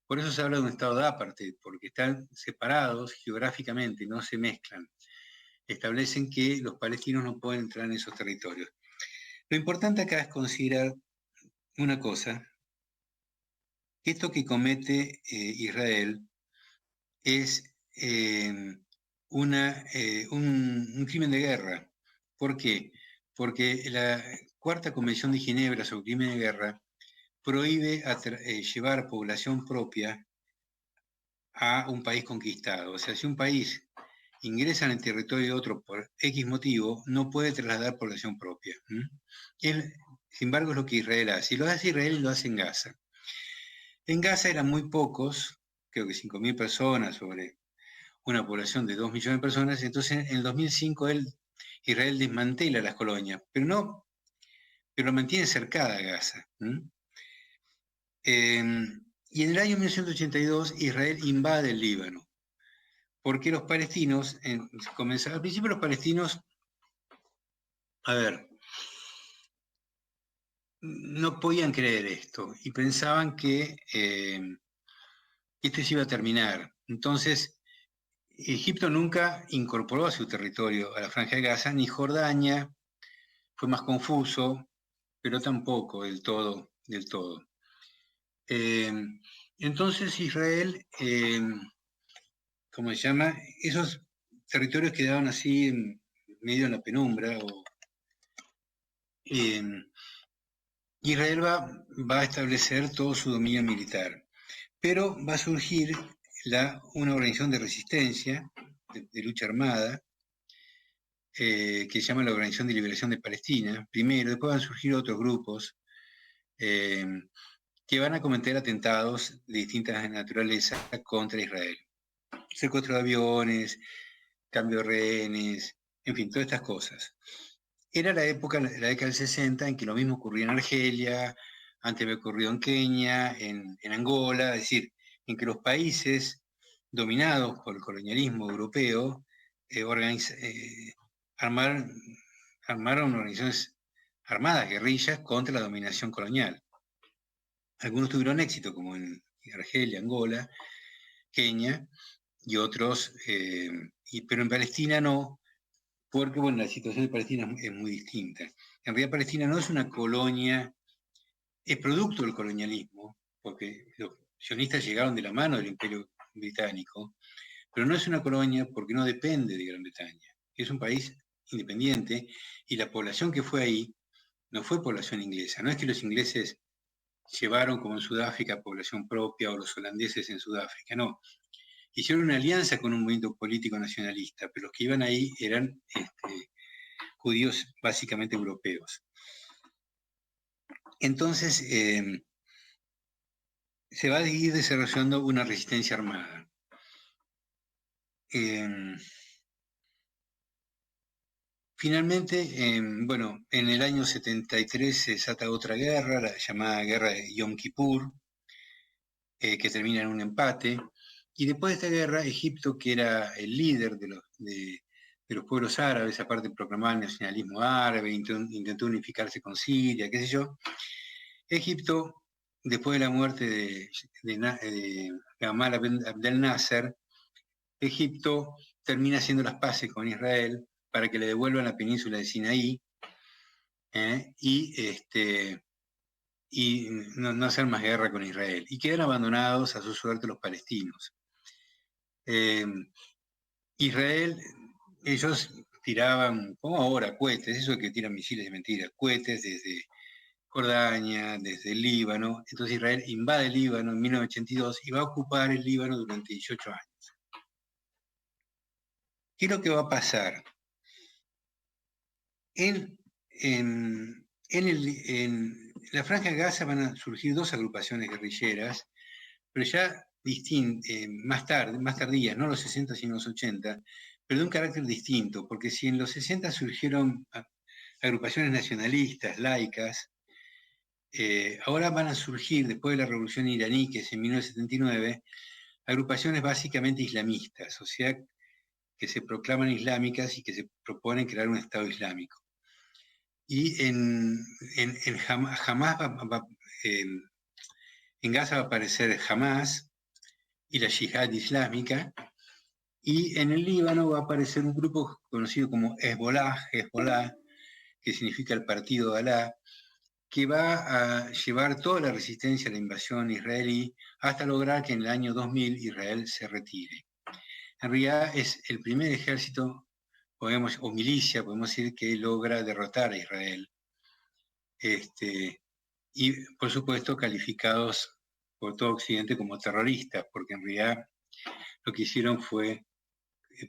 Por eso se habla de un estado de apartheid, porque están separados geográficamente, no se mezclan. Establecen que los palestinos no pueden entrar en esos territorios. Lo importante acá es considerar una cosa, que esto que comete Israel es un crimen de guerra. ¿Por qué? Porque la Cuarta Convención de Ginebra sobre crimen de guerra prohíbe llevar población propia a un país conquistado. O sea, si un país ingresa en el territorio de otro por X motivo, no puede trasladar población propia. Sin embargo, es lo que Israel hace. Y lo hace Israel y lo hace en Gaza. En Gaza eran muy pocos, creo que 5.000 personas sobre una población de 2 millones de personas. Entonces, en el 2005 Israel desmantela las colonias, pero lo mantiene cercada a Gaza. Y en el año 1982 Israel invade el Líbano, porque los palestinos, al principio los palestinos, no podían creer esto y pensaban que esto se iba a terminar. Entonces, Egipto nunca incorporó a su territorio a la Franja de Gaza, ni Jordania, fue más confuso, pero tampoco del todo, del todo. Entonces Israel, ¿cómo se llama? Esos territorios quedaban así en medio de la penumbra. Israel va a establecer todo su dominio militar, pero va a surgir una organización de resistencia, de lucha armada, que se llama la Organización de Liberación de Palestina, primero, después van a surgir otros grupos que van a cometer atentados de distintas naturalezas contra Israel. Secuestro de aviones, cambio de rehenes, en fin, todas estas cosas. Era la época, la década del 60, en que lo mismo ocurría en Argelia, antes había ocurrido en Kenia, en Angola, es decir, en que los países dominados por el colonialismo europeo armaron organizaciones armadas, guerrillas, contra la dominación colonial. Algunos tuvieron éxito, como en Argelia, Angola, Kenia, y otros, pero en Palestina no, porque bueno, la situación de Palestina es muy distinta. En realidad Palestina no es una colonia, es producto del colonialismo, porque los sionistas llegaron de la mano del Imperio Británico, pero no es una colonia porque no depende de Gran Bretaña. Es un país independiente y la población que fue ahí no fue población inglesa. No es que los ingleses llevaron, como en Sudáfrica, población propia o los holandeses en Sudáfrica, no. Hicieron una alianza con un movimiento político nacionalista, pero los que iban ahí eran judíos básicamente europeos. Entonces, se va a ir desarrollando una resistencia armada. Finalmente, bueno, en el año 73 se desata otra guerra, la llamada Guerra de Yom Kippur, que termina en un empate. Y después de esta guerra, Egipto, que era el líder de los pueblos árabes, aparte proclamaba el nacionalismo árabe, intentó unificarse con Siria, qué sé yo. Egipto, después de la muerte de Gamal Abdel Nasser, Egipto termina haciendo las paces con Israel para que le devuelvan la península de Sinaí y no hacer más guerra con Israel. Y quedan abandonados a su suerte los palestinos. Israel, ellos tiraban, como ahora, cohetes, eso que tiran misiles de mentira, cohetes desde Jordania, desde el Líbano. Entonces Israel invade el Líbano en 1982 y va a ocupar el Líbano durante 18 años. ¿Qué es lo que va a pasar? En la Franja de Gaza van a surgir dos agrupaciones guerrilleras, pero ya más tardías, no los 60 sino los 80, pero de un carácter distinto, porque si en los 60 surgieron agrupaciones nacionalistas, laicas, ahora van a surgir, después de la revolución iraní, que es en 1979, agrupaciones básicamente islamistas, o sea, que se proclaman islámicas y que se proponen crear un Estado islámico. Y en Gaza va a aparecer Hamas y la Yihad Islámica, y en el Líbano va a aparecer un grupo conocido como Hezbollah, que significa el Partido de Alá, que va a llevar toda la resistencia a la invasión israelí hasta lograr que en el año 2000 Israel se retire. En realidad es el primer ejército, o milicia, podemos decir, que logra derrotar a Israel. Y por supuesto calificados por todo Occidente como terroristas, porque en realidad lo que hicieron fue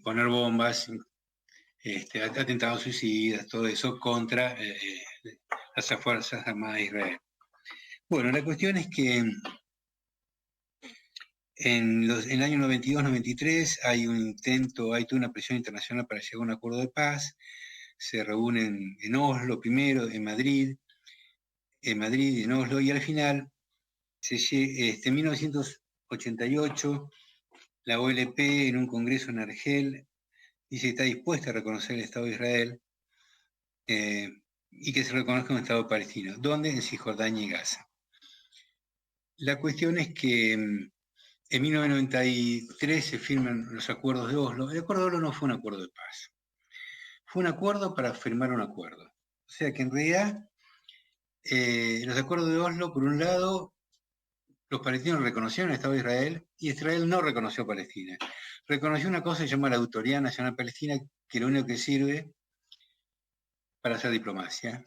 poner bombas, atentados suicidas, todo eso contra las Fuerzas Armadas de Israel. Bueno, la cuestión es que en el año 92-93 hay un intento, hay toda una presión internacional para llegar a un acuerdo de paz. Se reúnen en Oslo primero, en Madrid, en Oslo, y al final, en 1988, la OLP en un congreso en Argel dice que está dispuesta a reconocer el Estado de Israel y que se reconozca un Estado palestino. ¿Dónde? En Cisjordania y Gaza. La cuestión es que en 1993 se firman los acuerdos de Oslo. El acuerdo de Oslo no fue un acuerdo de paz. Fue un acuerdo para firmar un acuerdo. O sea que en realidad los acuerdos de Oslo, por un lado, los palestinos reconocieron el Estado de Israel y Israel no reconoció Palestina. Reconoció una cosa que se llama la Autoridad Nacional Palestina, que lo único que sirve para hacer diplomacia.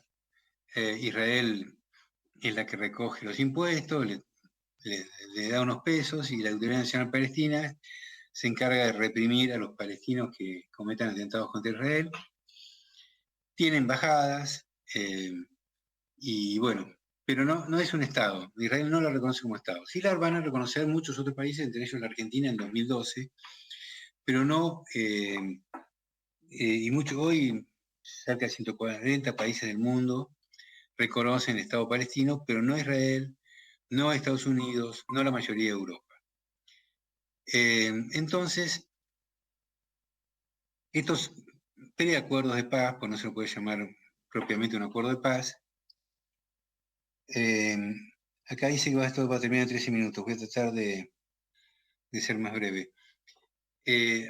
Israel es la que recoge los impuestos, le da unos pesos y la Autoridad Nacional Palestina se encarga de reprimir a los palestinos que cometan atentados contra Israel. Tiene embajadas y bueno, pero no es un Estado. Israel no la reconoce como Estado. Sí la van a reconocer muchos otros países, entre ellos la Argentina en 2012, pero no, y mucho, hoy cerca de 140 países del mundo reconocen el Estado palestino, pero no Israel, no Estados Unidos, no la mayoría de Europa. Entonces, estos preacuerdos de paz, pues no se lo puede llamar propiamente un acuerdo de paz, acá dice que esto va a terminar en 13 minutos, voy a tratar de ser más breve.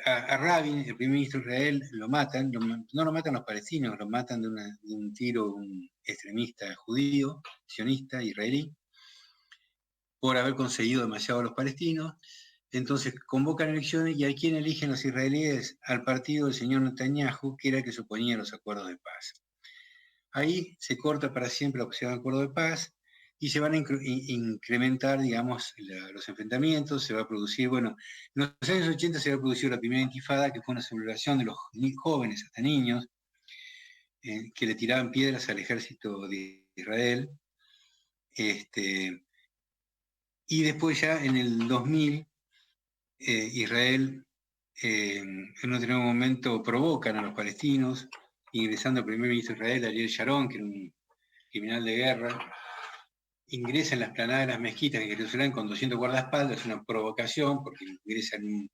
A Rabin, el primer ministro de Israel, lo matan, no lo matan los palestinos, lo matan de un tiro un extremista judío, sionista, israelí, por haber conseguido demasiado a los palestinos. Entonces convocan elecciones y ¿a quién eligen los israelíes? Al partido del señor Netanyahu, que era el que se oponía a los acuerdos de paz. Ahí se corta para siempre la posibilidad de acuerdo de paz y se van a incrementar, digamos, los enfrentamientos, se va a producir, bueno, en los años 80 se va a producir la primera intifada, que fue una celebración de los jóvenes, hasta niños, que le tiraban piedras al ejército de Israel. Y después ya en el 2000, Israel, en un determinado momento, provocan a los palestinos, ingresando al primer ministro de Israel, Ariel Sharon, que era un criminal de guerra, ingresa en la explanada de las mezquitas en Jerusalén con 200 guardaespaldas, una provocación, porque ingresa en un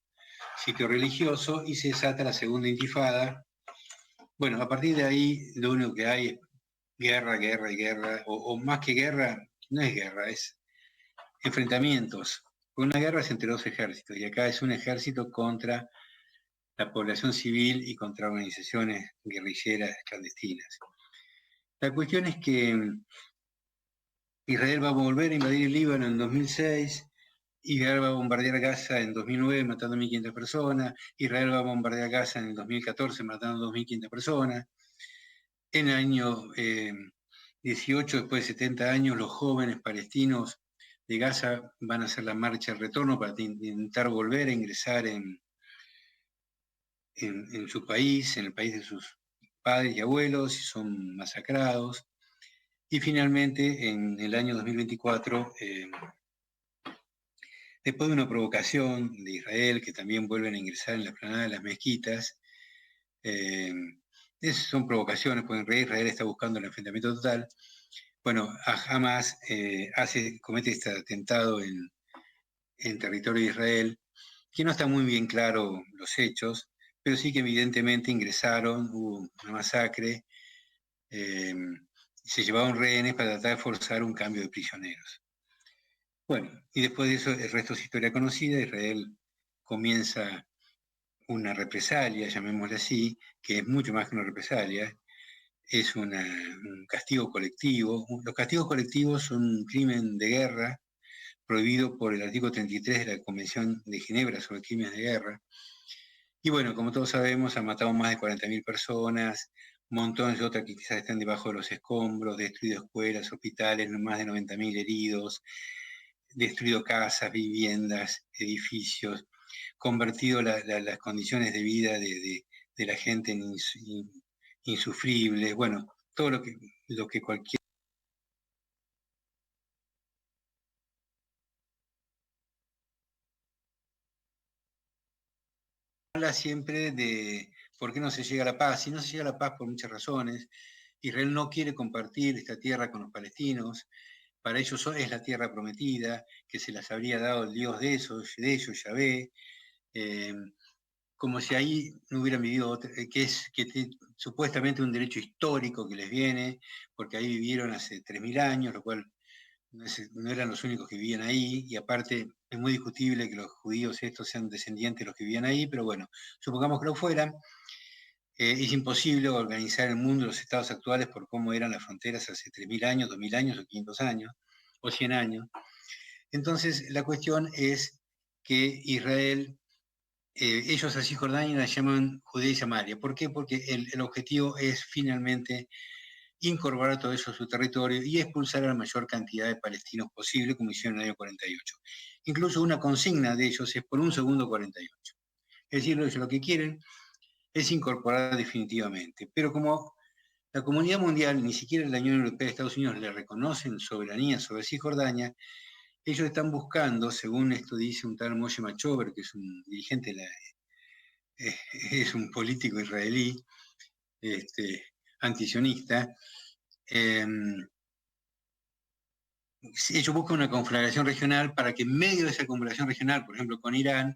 sitio religioso, y se desata la segunda intifada. Bueno, a partir de ahí, lo único que hay es guerra, guerra y guerra, o más que guerra, no es guerra, es enfrentamientos. Una guerra es entre dos ejércitos, y acá es un ejército contra la población civil y contra organizaciones guerrilleras clandestinas. La cuestión es que Israel va a volver a invadir el Líbano en 2006, Israel va a bombardear Gaza en 2009 matando a 1.500 personas, Israel va a bombardear Gaza en el 2014 matando a 2.500 personas. En el año 18, después de 70 años, los jóvenes palestinos de Gaza van a hacer la marcha al retorno para intentar volver a ingresar en su país, en el país de sus padres y abuelos, y son masacrados. Y finalmente, en el año 2024, después de una provocación de Israel, que también vuelven a ingresar en la explanada de las mezquitas, son provocaciones, porque en realidad Israel está buscando el enfrentamiento total. Bueno, Hamas comete este atentado en territorio de Israel, que no está muy bien claro los hechos, pero sí que evidentemente ingresaron, hubo una masacre, se llevaron rehenes para tratar de forzar un cambio de prisioneros. Bueno, y después de eso el resto es historia conocida. Israel comienza una represalia, llamémosle así, que es mucho más que una represalia, es un castigo colectivo. Los castigos colectivos son un crimen de guerra prohibido por el artículo 33 de la Convención de Ginebra sobre crímenes de guerra. Y bueno, como todos sabemos, han matado más de 40.000 personas, montones de otras que quizás están debajo de los escombros, destruido escuelas, hospitales, más de 90.000 heridos, destruido casas, viviendas, edificios, convertido las condiciones de vida de la gente en insufribles, bueno, todo lo que cualquier... Habla siempre de por qué no se llega a la paz, y no se llega a la paz por muchas razones. Israel no quiere compartir esta tierra con los palestinos, para ellos es la tierra prometida, que se las habría dado el Dios de ellos, Yahvé, como si ahí no hubieran vivido, supuestamente un derecho histórico que les viene, porque ahí vivieron hace 3.000 años, lo cual no eran los únicos que vivían ahí, y aparte es muy discutible que los judíos estos sean descendientes de los que vivían ahí, pero bueno, supongamos que lo fueran. Es imposible organizar el mundo, los estados actuales, por cómo eran las fronteras hace 3.000 años, 2.000 años, o 500 años, o 100 años. Entonces, la cuestión es que Israel, ellos a Cisjordania la llaman Judea y Samaria. ¿Por qué? Porque el objetivo es finalmente incorporar todo eso a su territorio y expulsar a la mayor cantidad de palestinos posible, como hicieron en el año 48. Incluso una consigna de ellos es por un segundo 48. Es decir, ellos lo que quieren es incorporar definitivamente. Pero como la comunidad mundial, ni siquiera la Unión Europea y Estados Unidos le reconocen soberanía sobre Cisjordania, ellos están buscando, según esto dice un tal Moshe Machover, que es un dirigente, es un político israelí, antisionista, ellos buscan una conflagración regional para que en medio de esa conflagración regional, por ejemplo con Irán,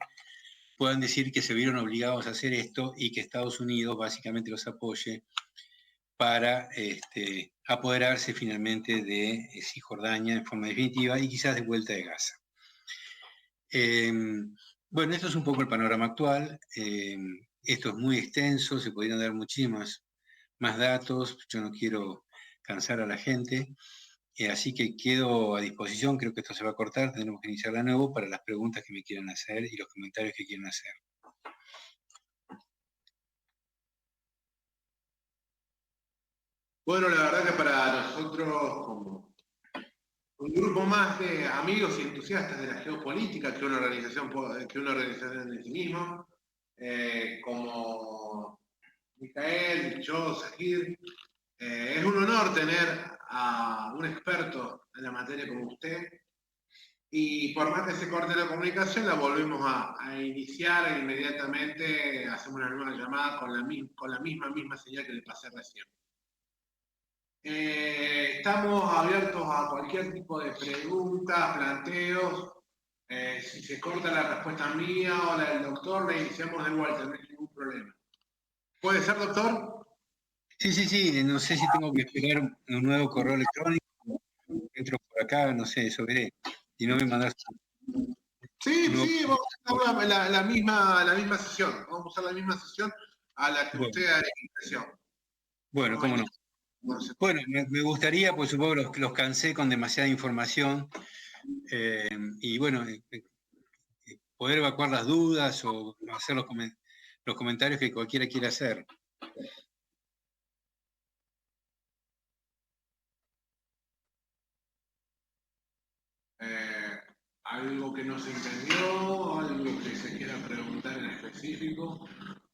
puedan decir que se vieron obligados a hacer esto y que Estados Unidos básicamente los apoye para apoderarse finalmente de Cisjordania en forma definitiva y quizás de vuelta de Gaza. Bueno, esto es un poco el panorama actual. Esto es muy extenso, se podrían dar muchísimos más datos. Yo no quiero cansar a la gente, así que quedo a disposición. Creo que esto se va a cortar, tendremos que iniciar de nuevo para las preguntas que me quieran hacer y los comentarios que quieran hacer. Bueno, la verdad que para nosotros, como un grupo más de amigos y entusiastas de la geopolítica que una organización en sí mismo, como Micael, yo, Sahir, es un honor tener a un experto en la materia como usted. Y por más que se corte la comunicación, la volvemos a iniciar e inmediatamente hacemos una nueva llamada con la misma señal que le pasé recién. Estamos abiertos a cualquier tipo de preguntas, planteos. Si se corta la respuesta mía o la del doctor, la iniciamos de vuelta, no hay ningún problema. ¿Puede ser, doctor? Sí, no sé si tengo que esperar un nuevo correo electrónico, entro por acá, no sé, eso veré. Y no me mandas. Sí, vamos a usar la misma sesión. Vamos a usar la misma sesión a la que usted ha invitación. Bueno, cómo no. Bueno, me gustaría, pues supongo que los cansé con demasiada información, y bueno, poder evacuar las dudas o hacer los comentarios que cualquiera quiera hacer. Algo que no se entendió, algo que se quiera preguntar en específico.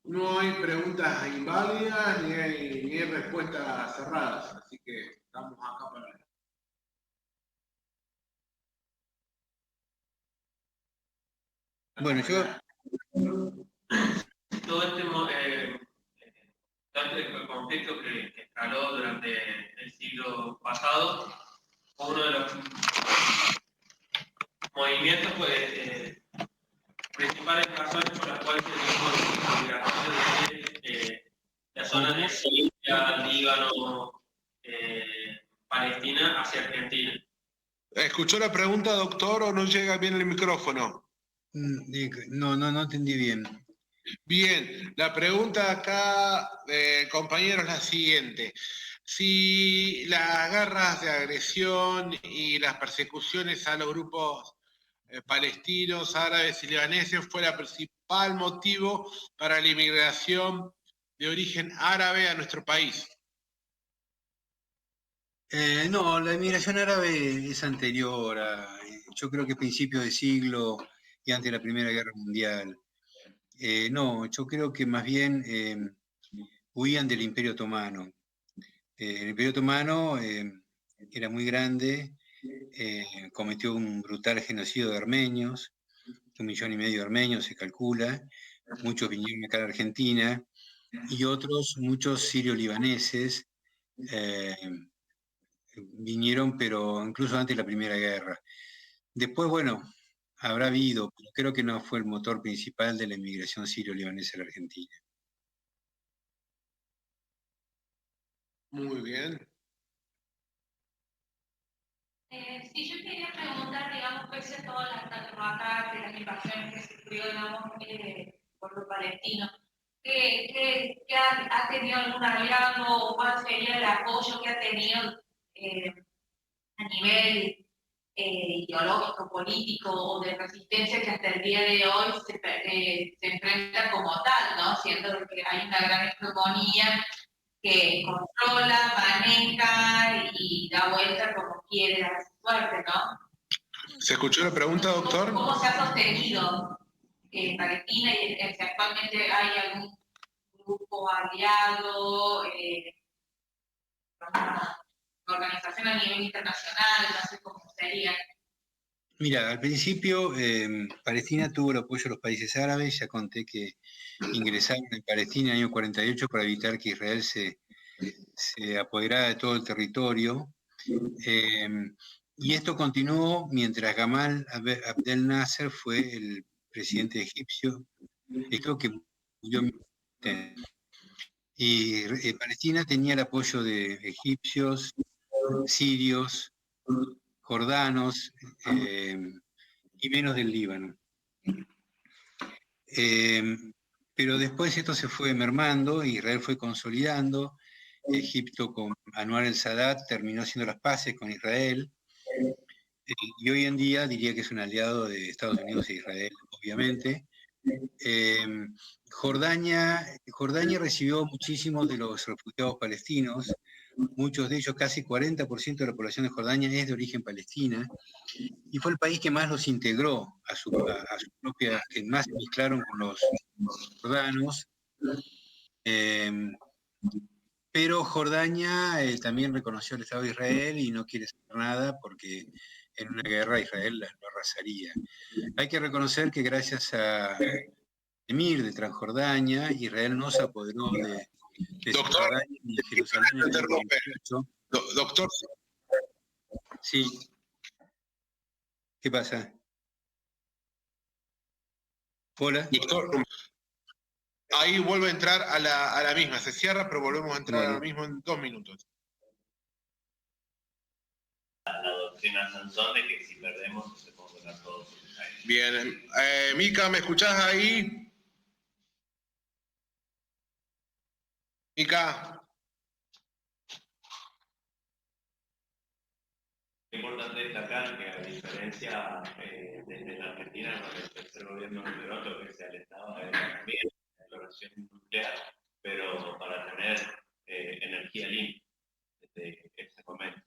No hay preguntas inválidas ni hay respuestas cerradas, así que estamos acá para... Bueno, yo... Todo este conflicto que escaló durante el siglo pasado, uno de los movimientos principales razones por las cuales se dio la migración de la zona de Siria, Líbano, Palestina hacia Argentina. ¿Escuchó la pregunta, doctor, o no llega bien el micrófono? No entendí bien. Bien, la pregunta acá, compañero, es la siguiente. Si las guerras de agresión y las persecuciones a los grupos palestinos, árabes y libaneses fue el principal motivo para la inmigración de origen árabe a nuestro país. No, la inmigración árabe es anterior yo creo que principios de siglo y antes de la Primera Guerra Mundial. No, yo creo que más bien huían del Imperio Otomano. El Imperio Otomano era muy grande, cometió un brutal genocidio de armenios, 1,5 millones de armenios se calcula, muchos vinieron acá a la Argentina, y otros, muchos sirio-libaneses, vinieron, pero incluso antes de la Primera Guerra. Después, bueno, habrá habido, pero creo que no fue el motor principal de la inmigración sirio-libanesa a la Argentina. Muy bien. Sí, yo quería preguntar, digamos, pese a todas las masacres, las invasiones que sufrió, digamos, por los palestinos, que ha tenido algún aliado o cuál sería el apoyo que ha tenido a nivel ideológico, político o de resistencia que hasta el día de hoy se enfrenta como tal, ¿no? Siendo que hay una gran hegemonía que controla, maneja y da vuelta como quiere a su suerte, ¿no? ¿Se escuchó la pregunta, doctor? ¿Cómo se ha sostenido Palestina y si actualmente hay algún grupo aliado, una organización a nivel internacional, no sé cómo sería? Mira, al principio Palestina tuvo el apoyo de los países árabes, ya conté que ingresaron en Palestina en el año 48 para evitar que Israel se apoderara de todo el territorio. Y esto continuó mientras Gamal Abdel Nasser fue el presidente egipcio, creo que murió. Y Palestina tenía el apoyo de egipcios, sirios, jordanos y menos del Líbano. Pero después esto se fue mermando, Israel fue consolidando, Egipto con Anwar el-Sadat terminó haciendo las paces con Israel, y hoy en día diría que es un aliado de Estados Unidos e Israel, obviamente. Jordania recibió muchísimos de los refugiados palestinos, muchos de ellos, casi 40% de la población de Jordania es de origen palestina, y fue el país que más los integró a su propia, que más se mezclaron con los jordanos. Pero Jordania también reconoció el Estado de Israel y no quiere saber nada porque en una guerra Israel lo arrasaría. Hay que reconocer que gracias a Emir de Transjordania, Israel no se apoderó de Cisjordania ni de Jerusalén en el 1948. Doctor. Sí. ¿Qué pasa? Hola. Doctor, ahí vuelve a entrar a la misma. Se cierra, pero volvemos a entrar a la misma en 2 minutos. La doctrina Sansón de que si perdemos se pongan a todos. Bien. Mica, ¿me escuchás ahí? Mica. Es importante destacar que a diferencia desde la Argentina con el tercer gobierno de Otto que se alentaba de también la exploración nuclear, pero para tener energía limpia desde ese momento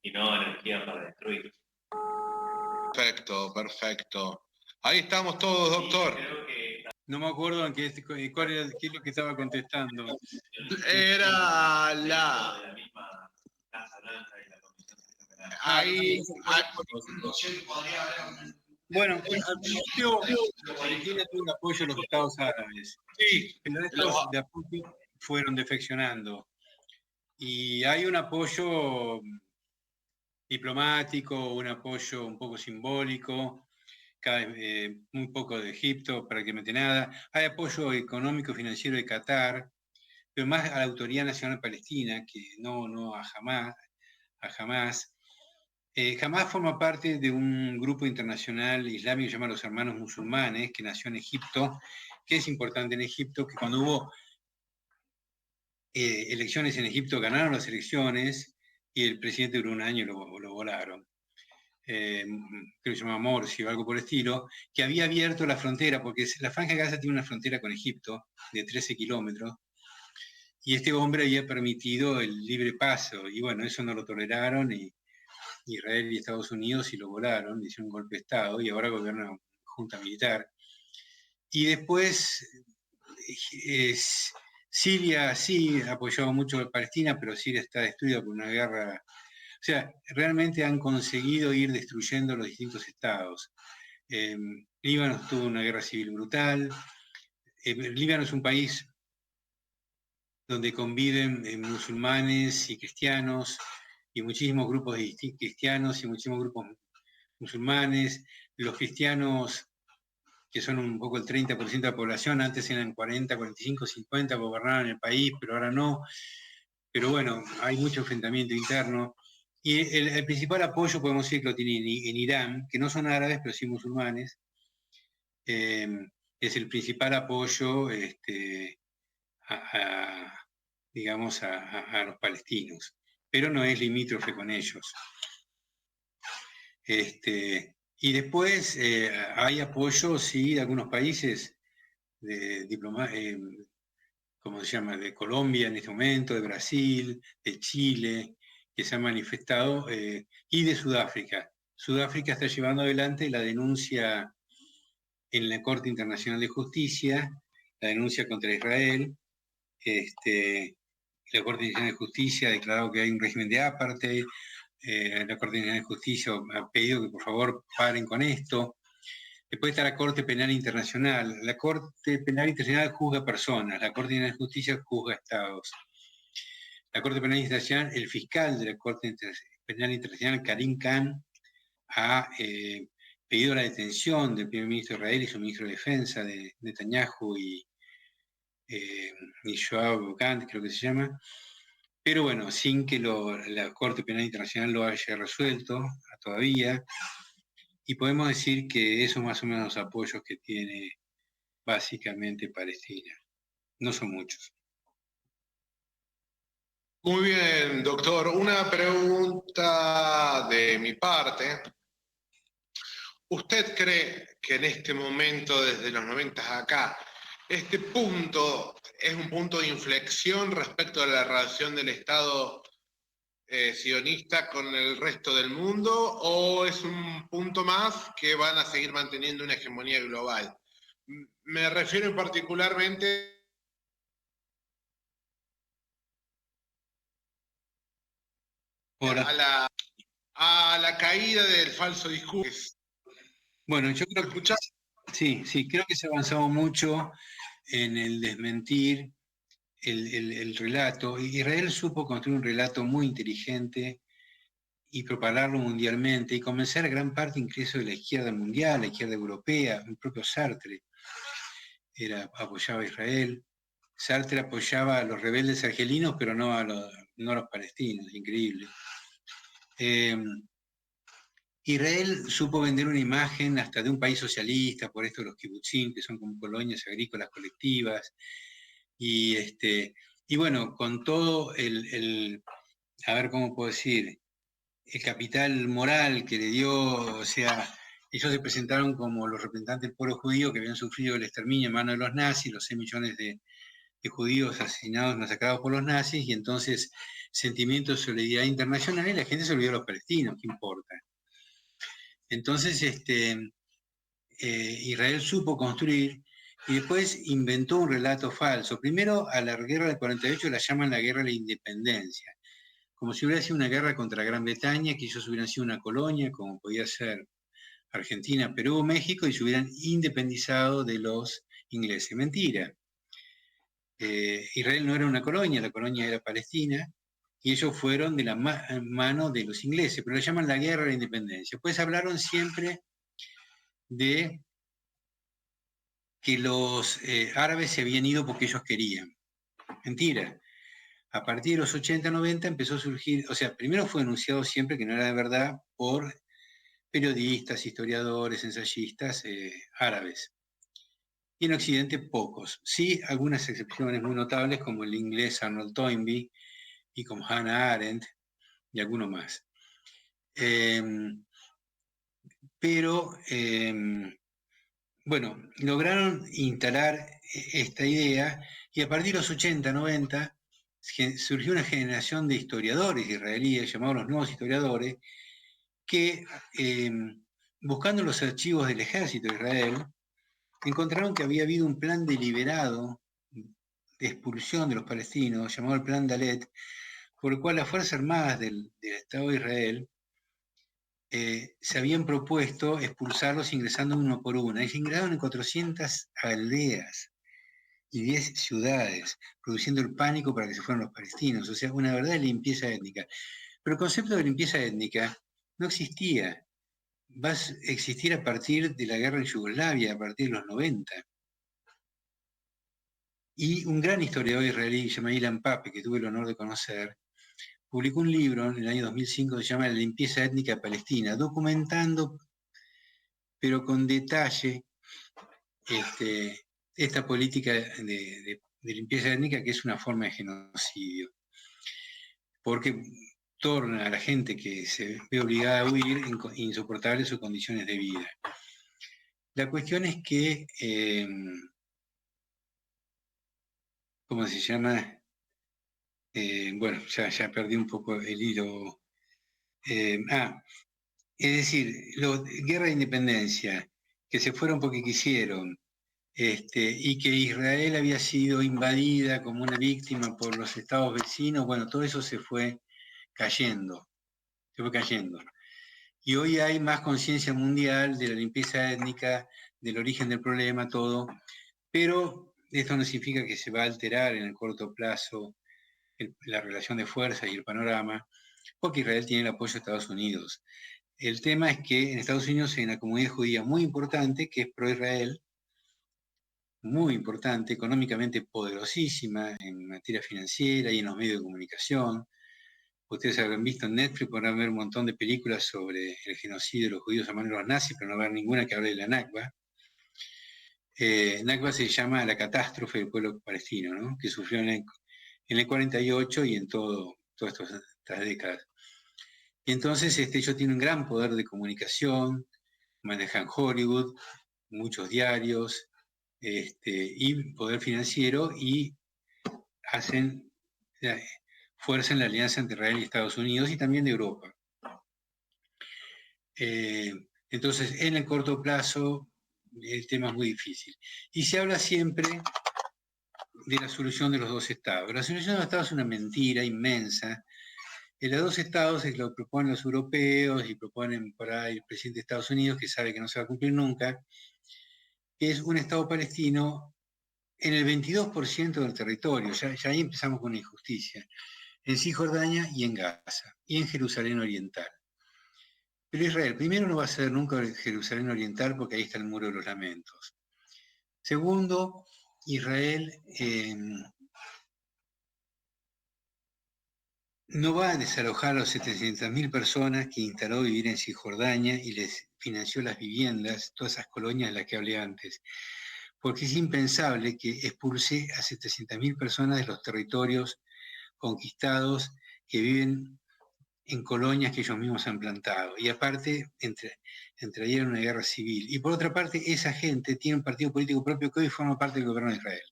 y no energía para destruir. Perfecto, perfecto. Ahí estamos todos, doctor. Sí, creo que... No me acuerdo en qué es lo que estaba contestando. Era la... de la misma Casa Blanca y la Comisión Federal. Ahí... Bueno, al principio Palestina tuvo el apoyo de los estados árabes. Sí. Pero estos de a poco fueron defeccionando. Y hay un apoyo diplomático, un apoyo un poco simbólico, muy poco de Egipto, prácticamente nada. Hay apoyo económico y financiero de Qatar, pero más a la Autoridad Nacional Palestina, que no a Hamás. Hamás forma parte de un grupo internacional islámico llamado los Hermanos Musulmanes, que nació en Egipto, que es importante en Egipto, que cuando hubo elecciones en Egipto ganaron las elecciones y el presidente duró un año y lo volaron. Creo que se llama Morsi o algo por el estilo, que había abierto la frontera, porque la Franja de Gaza tiene una frontera con Egipto de 13 kilómetros, y este hombre había permitido el libre paso, y bueno, eso no lo toleraron, y Israel y Estados Unidos y lo volaron, hicieron un golpe de Estado, y ahora gobierna una junta militar. Y después Siria sí apoyaba mucho a Palestina, pero Siria está destruida por una guerra. O sea, realmente han conseguido ir destruyendo los distintos estados. Líbano tuvo una guerra civil brutal. Líbano es un país donde conviven musulmanes y cristianos, y muchísimos grupos de cristianos y muchísimos grupos musulmanes. Los cristianos, que son un poco el 30% de la población, antes eran 40, 45, 50, gobernaban el país, pero ahora no. Pero bueno, hay mucho enfrentamiento interno. Y el principal apoyo, podemos decir que lo tiene en Irán, que no son árabes, pero sí musulmanes, es el principal apoyo digamos, a los palestinos, pero no es limítrofe con ellos. Y después hay apoyo, sí, de algunos países, ¿cómo se llama?, de Colombia en este momento, de Brasil, de Chile, que se han manifestado, y de Sudáfrica. Sudáfrica está llevando adelante la denuncia en la Corte Internacional de Justicia, la denuncia contra Israel. La Corte Internacional de Justicia ha declarado que hay un régimen de apartheid. La Corte Internacional de Justicia ha pedido que por favor paren con esto. Después está la Corte Penal Internacional. La Corte Penal Internacional juzga personas, la Corte Internacional de Justicia juzga estados. La Corte Penal Internacional, el fiscal de la Corte Penal Internacional, Karim Khan, ha pedido la detención del primer ministro de Israel y su ministro de Defensa, de Netanyahu y Yoav Gant, creo que se llama, pero bueno, sin que la Corte Penal Internacional lo haya resuelto todavía, y podemos decir que esos más o menos los apoyos que tiene básicamente Palestina. No son muchos. Muy bien, doctor. Una pregunta de mi parte. ¿Usted cree que en este momento, desde los 90 acá, este punto es un punto de inflexión respecto a la relación del Estado sionista con el resto del mundo, o es un punto más que van a seguir manteniendo una hegemonía global? Me refiero particularmente a la caída del falso discurso. Bueno, yo creo que sí, creo que se ha avanzado mucho en el desmentir el relato. Israel supo construir un relato muy inteligente y propagarlo mundialmente y convencer a gran parte incluso de la izquierda mundial, la izquierda europea, el propio Sartre apoyaba a Israel. Sartre apoyaba a los rebeldes argelinos, pero no a los palestinos, increíble. Israel supo vender una imagen hasta de un país socialista, por esto los kibutzim, que son como colonias agrícolas colectivas, y bueno, con todo a ver cómo puedo decir, el capital moral que le dio, o sea, ellos se presentaron como los representantes del pueblo judío que habían sufrido el exterminio en manos de los nazis, los 6 millones de judíos asesinados, masacrados por los nazis, y entonces sentimiento de solidaridad internacional, y la gente se olvidó de los palestinos, ¿qué importa? Entonces, Israel supo construir y después inventó un relato falso. Primero, a la guerra del 48 la llaman la guerra de la independencia, como si hubiera sido una guerra contra Gran Bretaña, que ellos hubieran sido una colonia, como podía ser Argentina, Perú, México, y se hubieran independizado de los ingleses. Mentira. Israel no era una colonia, la colonia era Palestina, y ellos fueron de la mano de los ingleses, pero la llaman la guerra de la independencia. Pues hablaron siempre de que los árabes se habían ido porque ellos querían. Mentira. A partir de los 80, 90 empezó a surgir, o sea, primero fue anunciado siempre que no era de verdad por periodistas, historiadores, ensayistas árabes. Y en Occidente pocos. Sí, algunas excepciones muy notables como el inglés Arnold Toynbee y como Hannah Arendt y alguno más. Bueno, lograron instalar esta idea y a partir de los 80, 90 surgió una generación de historiadores israelíes, llamados los nuevos historiadores, que buscando los archivos del ejército de Israel, encontraron que había habido un plan deliberado de expulsión de los palestinos, llamado el Plan Dalet, por el cual las Fuerzas Armadas del Estado de Israel se habían propuesto expulsarlos ingresando uno por uno. Y se ingresaron en 400 aldeas y 10 ciudades, produciendo el pánico para que se fueran los palestinos. O sea, una verdadera limpieza étnica. Pero el concepto de limpieza étnica no existía. Va a existir a partir de la guerra en Yugoslavia, a partir de los 90. Y un gran historiador israelí, llamado Ilan Pappe, que tuve el honor de conocer, publicó un libro en el año 2005 que se llama La limpieza étnica palestina, documentando, pero con detalle, esta política de limpieza étnica, que es una forma de genocidio, porque torna a la gente que se ve obligada a huir insoportables sus condiciones de vida. La cuestión es que, ¿cómo se llama? Bueno, ya perdí un poco el hilo. Es decir, guerra de independencia, que se fueron porque quisieron, y que Israel había sido invadida como una víctima por los estados vecinos, bueno, todo eso se fue cayendo. Y hoy hay más conciencia mundial de la limpieza étnica, del origen del problema, todo, pero esto no significa que se va a alterar en el corto plazo la relación de fuerza y el panorama, porque Israel tiene el apoyo de Estados Unidos. El tema es que en Estados Unidos hay una comunidad judía muy importante que es pro-Israel, muy importante, económicamente poderosísima en materia financiera y en los medios de comunicación. Ustedes habrán visto en Netflix, podrán ver un montón de películas sobre el genocidio de los judíos a manos de los nazis, pero no va a haber ninguna que hable de la Nakba. Nakba se llama la catástrofe del pueblo palestino, ¿no? Que sufrió en el 48 y en todas estas décadas. Y entonces ellos tienen un gran poder de comunicación, manejan Hollywood, muchos diarios, y poder financiero, y hacen fuerza en la alianza entre Israel y Estados Unidos y también de Europa. Entonces, en el corto plazo, el tema es muy difícil. Y se habla siempre de la solución de los dos estados. La solución de los estados es una mentira inmensa. Los dos estados es lo que proponen los europeos y proponen por ahí el presidente de Estados Unidos, que sabe que no se va a cumplir nunca, que es un estado palestino en el 22% del territorio. Ya ahí empezamos con la injusticia. En Cisjordania y en Gaza, y en Jerusalén Oriental. Pero Israel, primero, no va a ser nunca Jerusalén Oriental porque ahí está el Muro de los Lamentos. Segundo, Israel no va a desalojar a las 700.000 personas que instaló a vivir en Cisjordania y les financió las viviendas, todas esas colonias de las que hablé antes, porque es impensable que expulse a 700.000 personas de los territorios conquistados que viven en colonias que ellos mismos han plantado. Y aparte, entraría en una guerra civil. Y por otra parte, esa gente tiene un partido político propio que hoy forma parte del gobierno de Israel.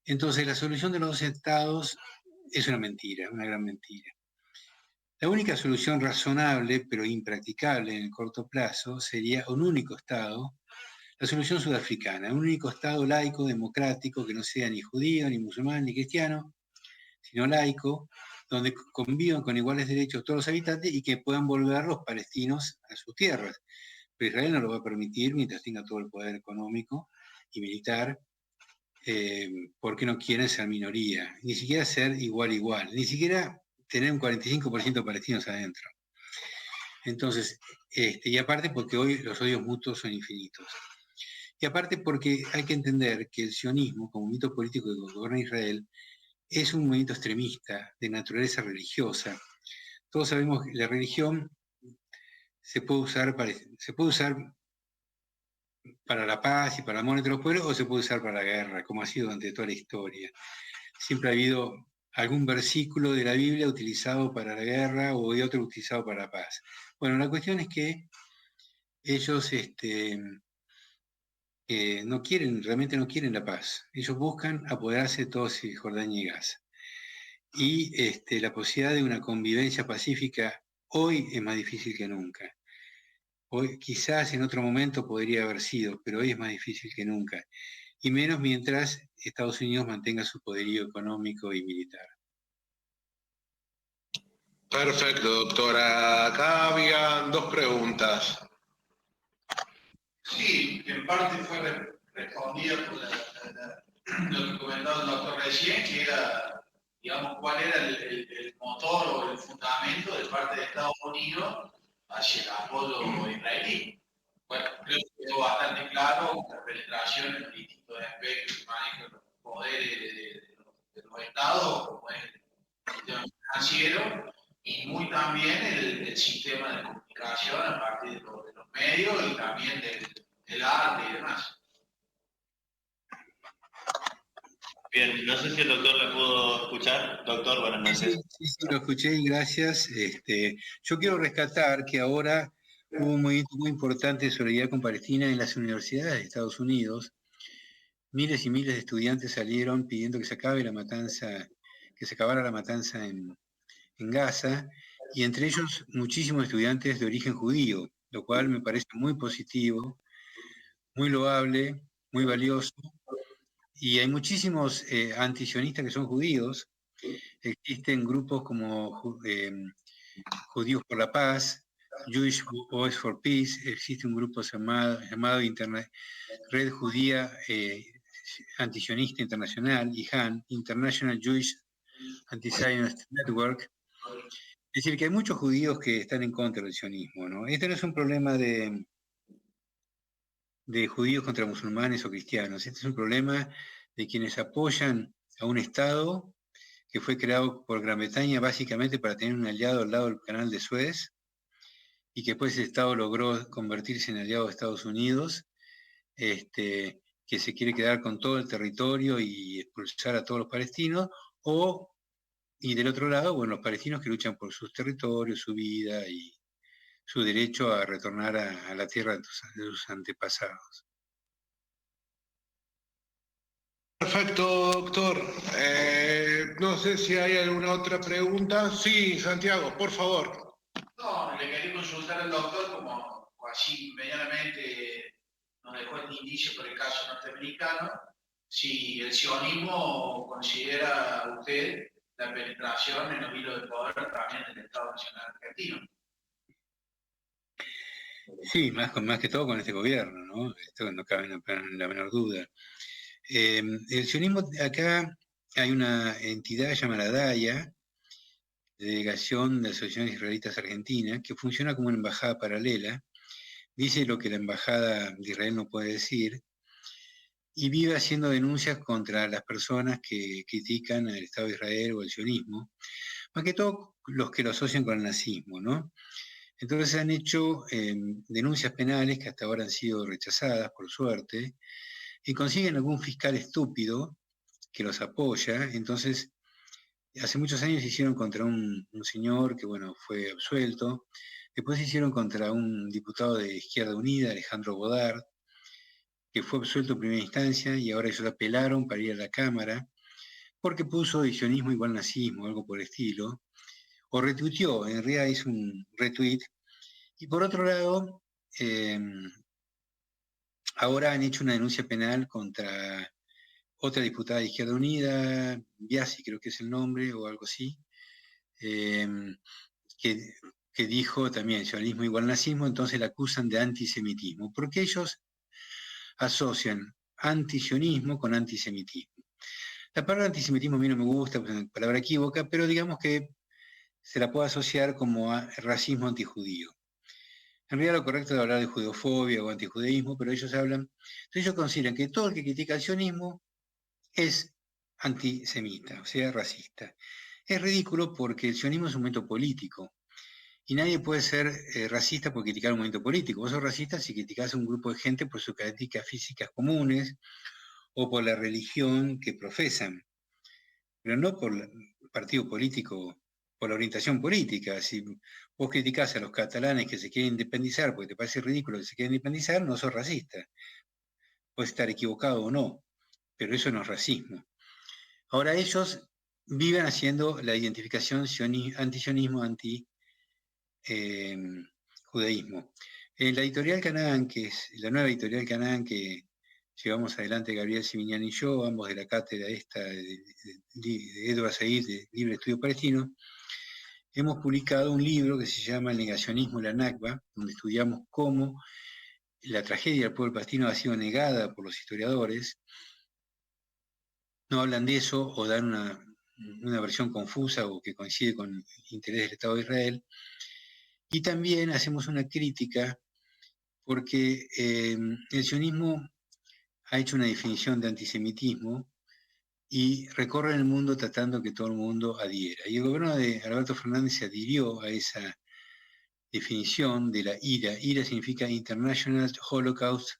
Entonces, la solución de los dos estados es una mentira, una gran mentira. La única solución razonable, pero impracticable en el corto plazo, sería un único estado, la solución sudafricana, un único estado laico, democrático, que no sea ni judío, ni musulmán, ni cristiano, sino laico, donde convivan con iguales derechos todos los habitantes y que puedan volver los palestinos a sus tierras. Pero Israel no lo va a permitir mientras tenga todo el poder económico y militar, porque no quieren ser minoría, ni siquiera ser igual, ni siquiera tener un 45% de palestinos adentro. Entonces, y aparte porque hoy los odios mutuos son infinitos. Y aparte porque hay que entender que el sionismo, como mito político que gobierna Israel, es un movimiento extremista de naturaleza religiosa. Todos sabemos que la religión se puede usar para la paz y para el amor entre los pueblos, o se puede usar para la guerra, como ha sido durante toda la historia. Siempre ha habido algún versículo de la Biblia utilizado para la guerra o otro utilizado para la paz. Bueno, la cuestión es que ellos realmente no quieren la paz. Ellos buscan apoderarse de todo Cisjordania y Gaza. Y la posibilidad de una convivencia pacífica hoy es más difícil que nunca. Hoy, quizás en otro momento podría haber sido, pero hoy es más difícil que nunca. Y menos mientras Estados Unidos mantenga su poderío económico y militar. Perfecto, doctora. Acá había dos preguntas. Sí, en parte fue respondida por lo que comentaba el doctor recién, que era, digamos, cuál era el motor o el fundamento de parte de Estados Unidos hacia el apoyo israelí. Bueno, creo que quedó bastante claro la penetración en los distintos aspectos que manejan los poderes de los estados, como es el sistema financiero, y muy también el sistema de comunicación a partir de los medios y también del el arte y demás. Bien, no sé si el doctor la pudo escuchar. Doctor, buenas noches. Sí, lo escuché y gracias. Yo quiero rescatar que ahora hubo un movimiento muy importante de solidaridad con Palestina en las universidades de Estados Unidos. Miles y miles de estudiantes salieron pidiendo que se acabe la matanza, que se acabara la matanza en Gaza, y entre ellos muchísimos estudiantes de origen judío, lo cual me parece muy positivo, muy loable, muy valioso. Y hay muchísimos antisionistas que son judíos. Existen grupos como Judíos por la Paz, Jewish Voice for Peace, existe un grupo llamado Red Judía Antisionista Internacional, IJAN, International Jewish Anti-Zionist Network. Es decir, que hay muchos judíos que están en contra del sionismo, ¿no? Este no es un problema de judíos contra musulmanes o cristianos, este es un problema de quienes apoyan a un Estado que fue creado por Gran Bretaña básicamente para tener un aliado al lado del canal de Suez, y que después ese Estado logró convertirse en aliado de Estados Unidos, que se quiere quedar con todo el territorio y expulsar a todos los palestinos, y del otro lado, bueno, los palestinos que luchan por sus territorios, su vida y su derecho a retornar a la tierra de sus antepasados. Perfecto, doctor. No sé si hay alguna otra pregunta. Sí, Santiago, por favor. No, le quería consultar al doctor, como así medianamente nos dejó el indicio por el caso norteamericano, si el sionismo considera usted la penetración en los hilos de poder también del Estado Nacional Argentino. Sí, más que todo con este gobierno, ¿no? Esto no cabe en la menor duda. El sionismo, acá hay una entidad llamada DAIA, Delegación de Asociaciones Israelitas Argentinas, que funciona como una embajada paralela, dice lo que la embajada de Israel no puede decir, y vive haciendo denuncias contra las personas que critican al Estado de Israel o el sionismo, más que todo los que lo asocian con el nazismo, ¿no? Entonces han hecho denuncias penales que hasta ahora han sido rechazadas, por suerte, y consiguen algún fiscal estúpido que los apoya. Entonces, hace muchos años se hicieron contra un señor que, bueno, fue absuelto. Después se hicieron contra un diputado de Izquierda Unida, Alejandro Godard, que fue absuelto en primera instancia, y ahora ellos apelaron para ir a la Cámara, porque puso sionismo igual nazismo, algo por el estilo, o retuiteó, en realidad hizo un retweet. Y por otro lado, ahora han hecho una denuncia penal contra otra diputada de Izquierda Unida, Biasi creo que es el nombre, o algo así, que dijo también sionismo igual nazismo, entonces la acusan de antisemitismo, porque ellos asocian antisionismo con antisemitismo. La palabra antisemitismo a mí no me gusta, es una palabra equívoca, pero digamos que se la puede asociar como a racismo antijudío. En realidad lo correcto es hablar de judeofobia o antijudeísmo, pero ellos consideran que todo el que critica el sionismo es antisemita, o sea, racista. Es ridículo porque el sionismo es un movimiento político y nadie puede ser racista por criticar un movimiento político. Vos sos racista si criticás a un grupo de gente por sus características físicas comunes o por la religión que profesan, pero no por el partido político, por la orientación política. Si vos criticás a los catalanes que se quieren independizar porque te parece ridículo que se quieran independizar, no sos racista. Puedes estar equivocado o no, pero eso no es racismo. Ahora ellos viven haciendo la identificación antisionismo, anti-judaísmo. La editorial Canaán, que es la nueva editorial Canaán que llevamos adelante Gabriel Simiñán y yo, ambos de la cátedra esta de Edward Said de Libre Estudio Palestino, hemos publicado un libro que se llama El negacionismo y la Nakba, donde estudiamos cómo la tragedia del pueblo palestino ha sido negada por los historiadores. No hablan de eso o dan una versión confusa o que coincide con el interés del Estado de Israel. Y también hacemos una crítica porque el sionismo ha hecho una definición de antisemitismo y recorre el mundo tratando que todo el mundo adhiera. Y el gobierno de Alberto Fernández se adhirió a esa definición de la IRA. IRA significa International Holocaust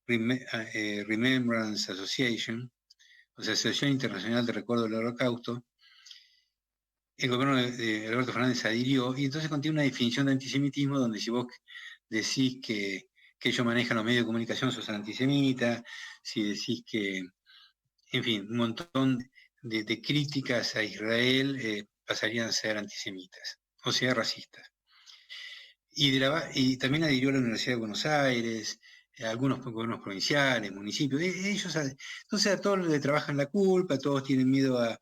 Remembrance Association, o sea, Asociación Internacional de Recuerdo del Holocausto, el gobierno de Alberto Fernández adhirió, y entonces contiene una definición de antisemitismo donde si vos decís que ellos manejan los medios de comunicación, sos antisemita, si decís que, en fin, un montón de críticas a Israel pasarían a ser antisemitas, o sea, racistas. Y también adhirió a la Universidad de Buenos Aires, algunos gobiernos provinciales, municipios. Ellos, entonces a todos les trabajan la culpa, todos tienen miedo a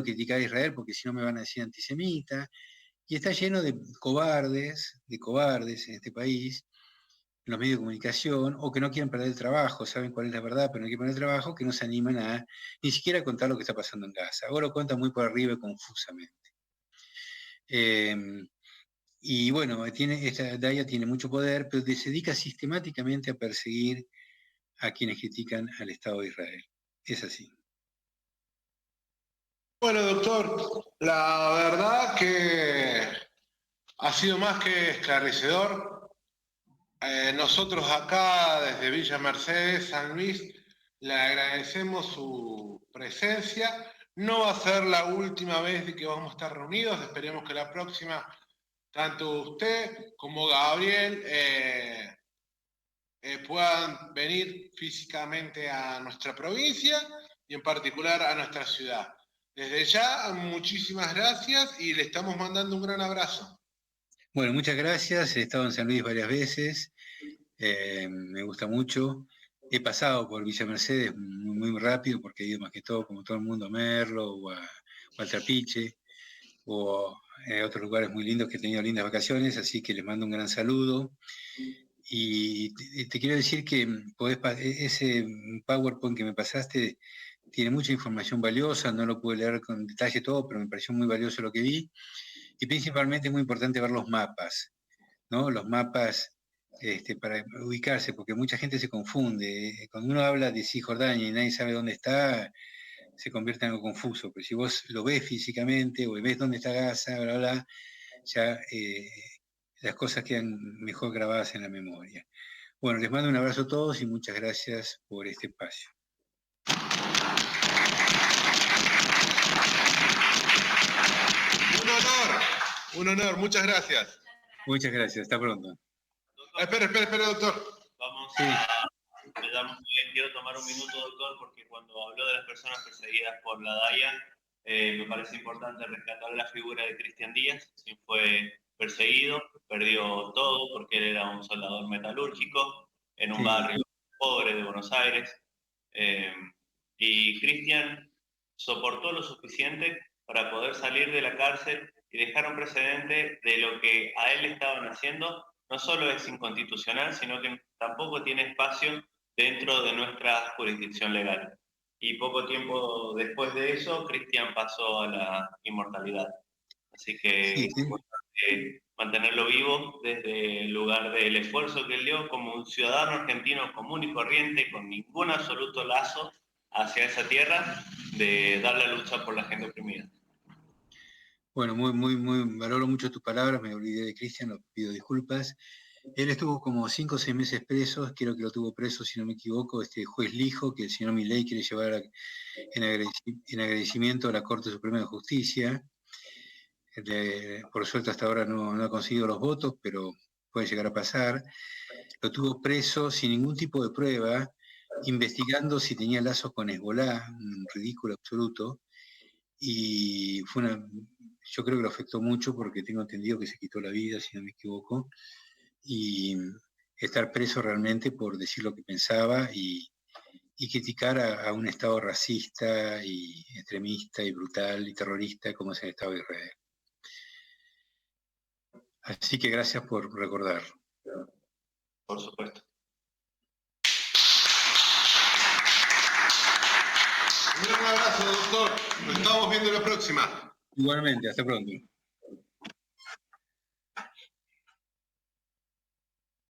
criticar a Israel porque si no me van a decir antisemita. Y está lleno de cobardes en este país, en los medios de comunicación, o que no quieren perder el trabajo, saben cuál es la verdad, pero no quieren perder el trabajo, que no se animan a ni siquiera a contar lo que está pasando en Gaza. Ahora lo cuentan muy por arriba y confusamente. Y bueno, esta DAIA tiene mucho poder, pero se dedica sistemáticamente a perseguir a quienes critican al Estado de Israel. Es así. Bueno, doctor, la verdad que ha sido más que esclarecedor. Nosotros acá, desde Villa Mercedes, San Luis, le agradecemos su presencia. No va a ser la última vez de que vamos a estar reunidos. Esperemos que la próxima, tanto usted como Gabriel puedan venir físicamente a nuestra provincia y en particular a nuestra ciudad. Desde ya, muchísimas gracias y le estamos mandando un gran abrazo. Bueno, muchas gracias. He estado en San Luis varias veces. Me gusta mucho. He pasado por Villa Mercedes muy rápido porque he ido más que todo, como todo el mundo, a Merlo o al Trapiche o a otros lugares muy lindos que he tenido lindas vacaciones, así que les mando un gran saludo. Y te quiero decir que ese PowerPoint que me pasaste tiene mucha información valiosa, no lo pude leer con detalle todo, pero me pareció muy valioso lo que vi. Y principalmente es muy importante ver los mapas, ¿no? Los mapas para ubicarse, porque mucha gente se confunde. Cuando uno habla de Cisjordania y nadie sabe dónde está, se convierte en algo confuso. Pero si vos lo ves físicamente o ves dónde está Gaza, bla, bla, ya las cosas quedan mejor grabadas en la memoria. Bueno, les mando un abrazo a todos y muchas gracias por este espacio. Un honor, muchas gracias. Muchas gracias, hasta pronto. Espera, doctor. Quiero tomar un minuto, doctor, porque cuando habló de las personas perseguidas por la DAIA, me parece importante rescatar la figura de Cristian Díaz, quien fue perseguido, perdió todo porque él era un soldador metalúrgico en un barrio pobre de Buenos Aires. Y Cristian soportó lo suficiente para poder salir de la cárcel y dejar un precedente de lo que a él le estaban haciendo. No solo es inconstitucional, sino que tampoco tiene espacio dentro de nuestra jurisdicción legal. Y poco tiempo después de eso, Cristian pasó a la inmortalidad. Así que es importante mantenerlo vivo desde el lugar del esfuerzo que él dio como un ciudadano argentino común y corriente, con ningún absoluto lazo hacia esa tierra, de dar la lucha por la gente oprimida. Bueno, muy, valoro mucho tus palabras, me olvidé de Cristian, lo pido disculpas. Él estuvo como 5 o 6 meses preso, creo que lo tuvo preso, si no me equivoco, este juez Lijo, que el señor Milei quiere llevar en agradecimiento a la Corte Suprema de Justicia. Por suerte hasta ahora no ha conseguido los votos, pero puede llegar a pasar. Lo tuvo preso sin ningún tipo de prueba, investigando si tenía lazos con Hezbolá, un ridículo absoluto, y yo creo que lo afectó mucho porque tengo entendido que se quitó la vida, si no me equivoco, y estar preso realmente por decir lo que pensaba y criticar a un Estado racista y extremista y brutal y terrorista como es el Estado de Israel. Así que gracias por recordar. Por supuesto. Un gran abrazo, doctor. Nos estamos viendo la próxima. Igualmente, hasta pronto.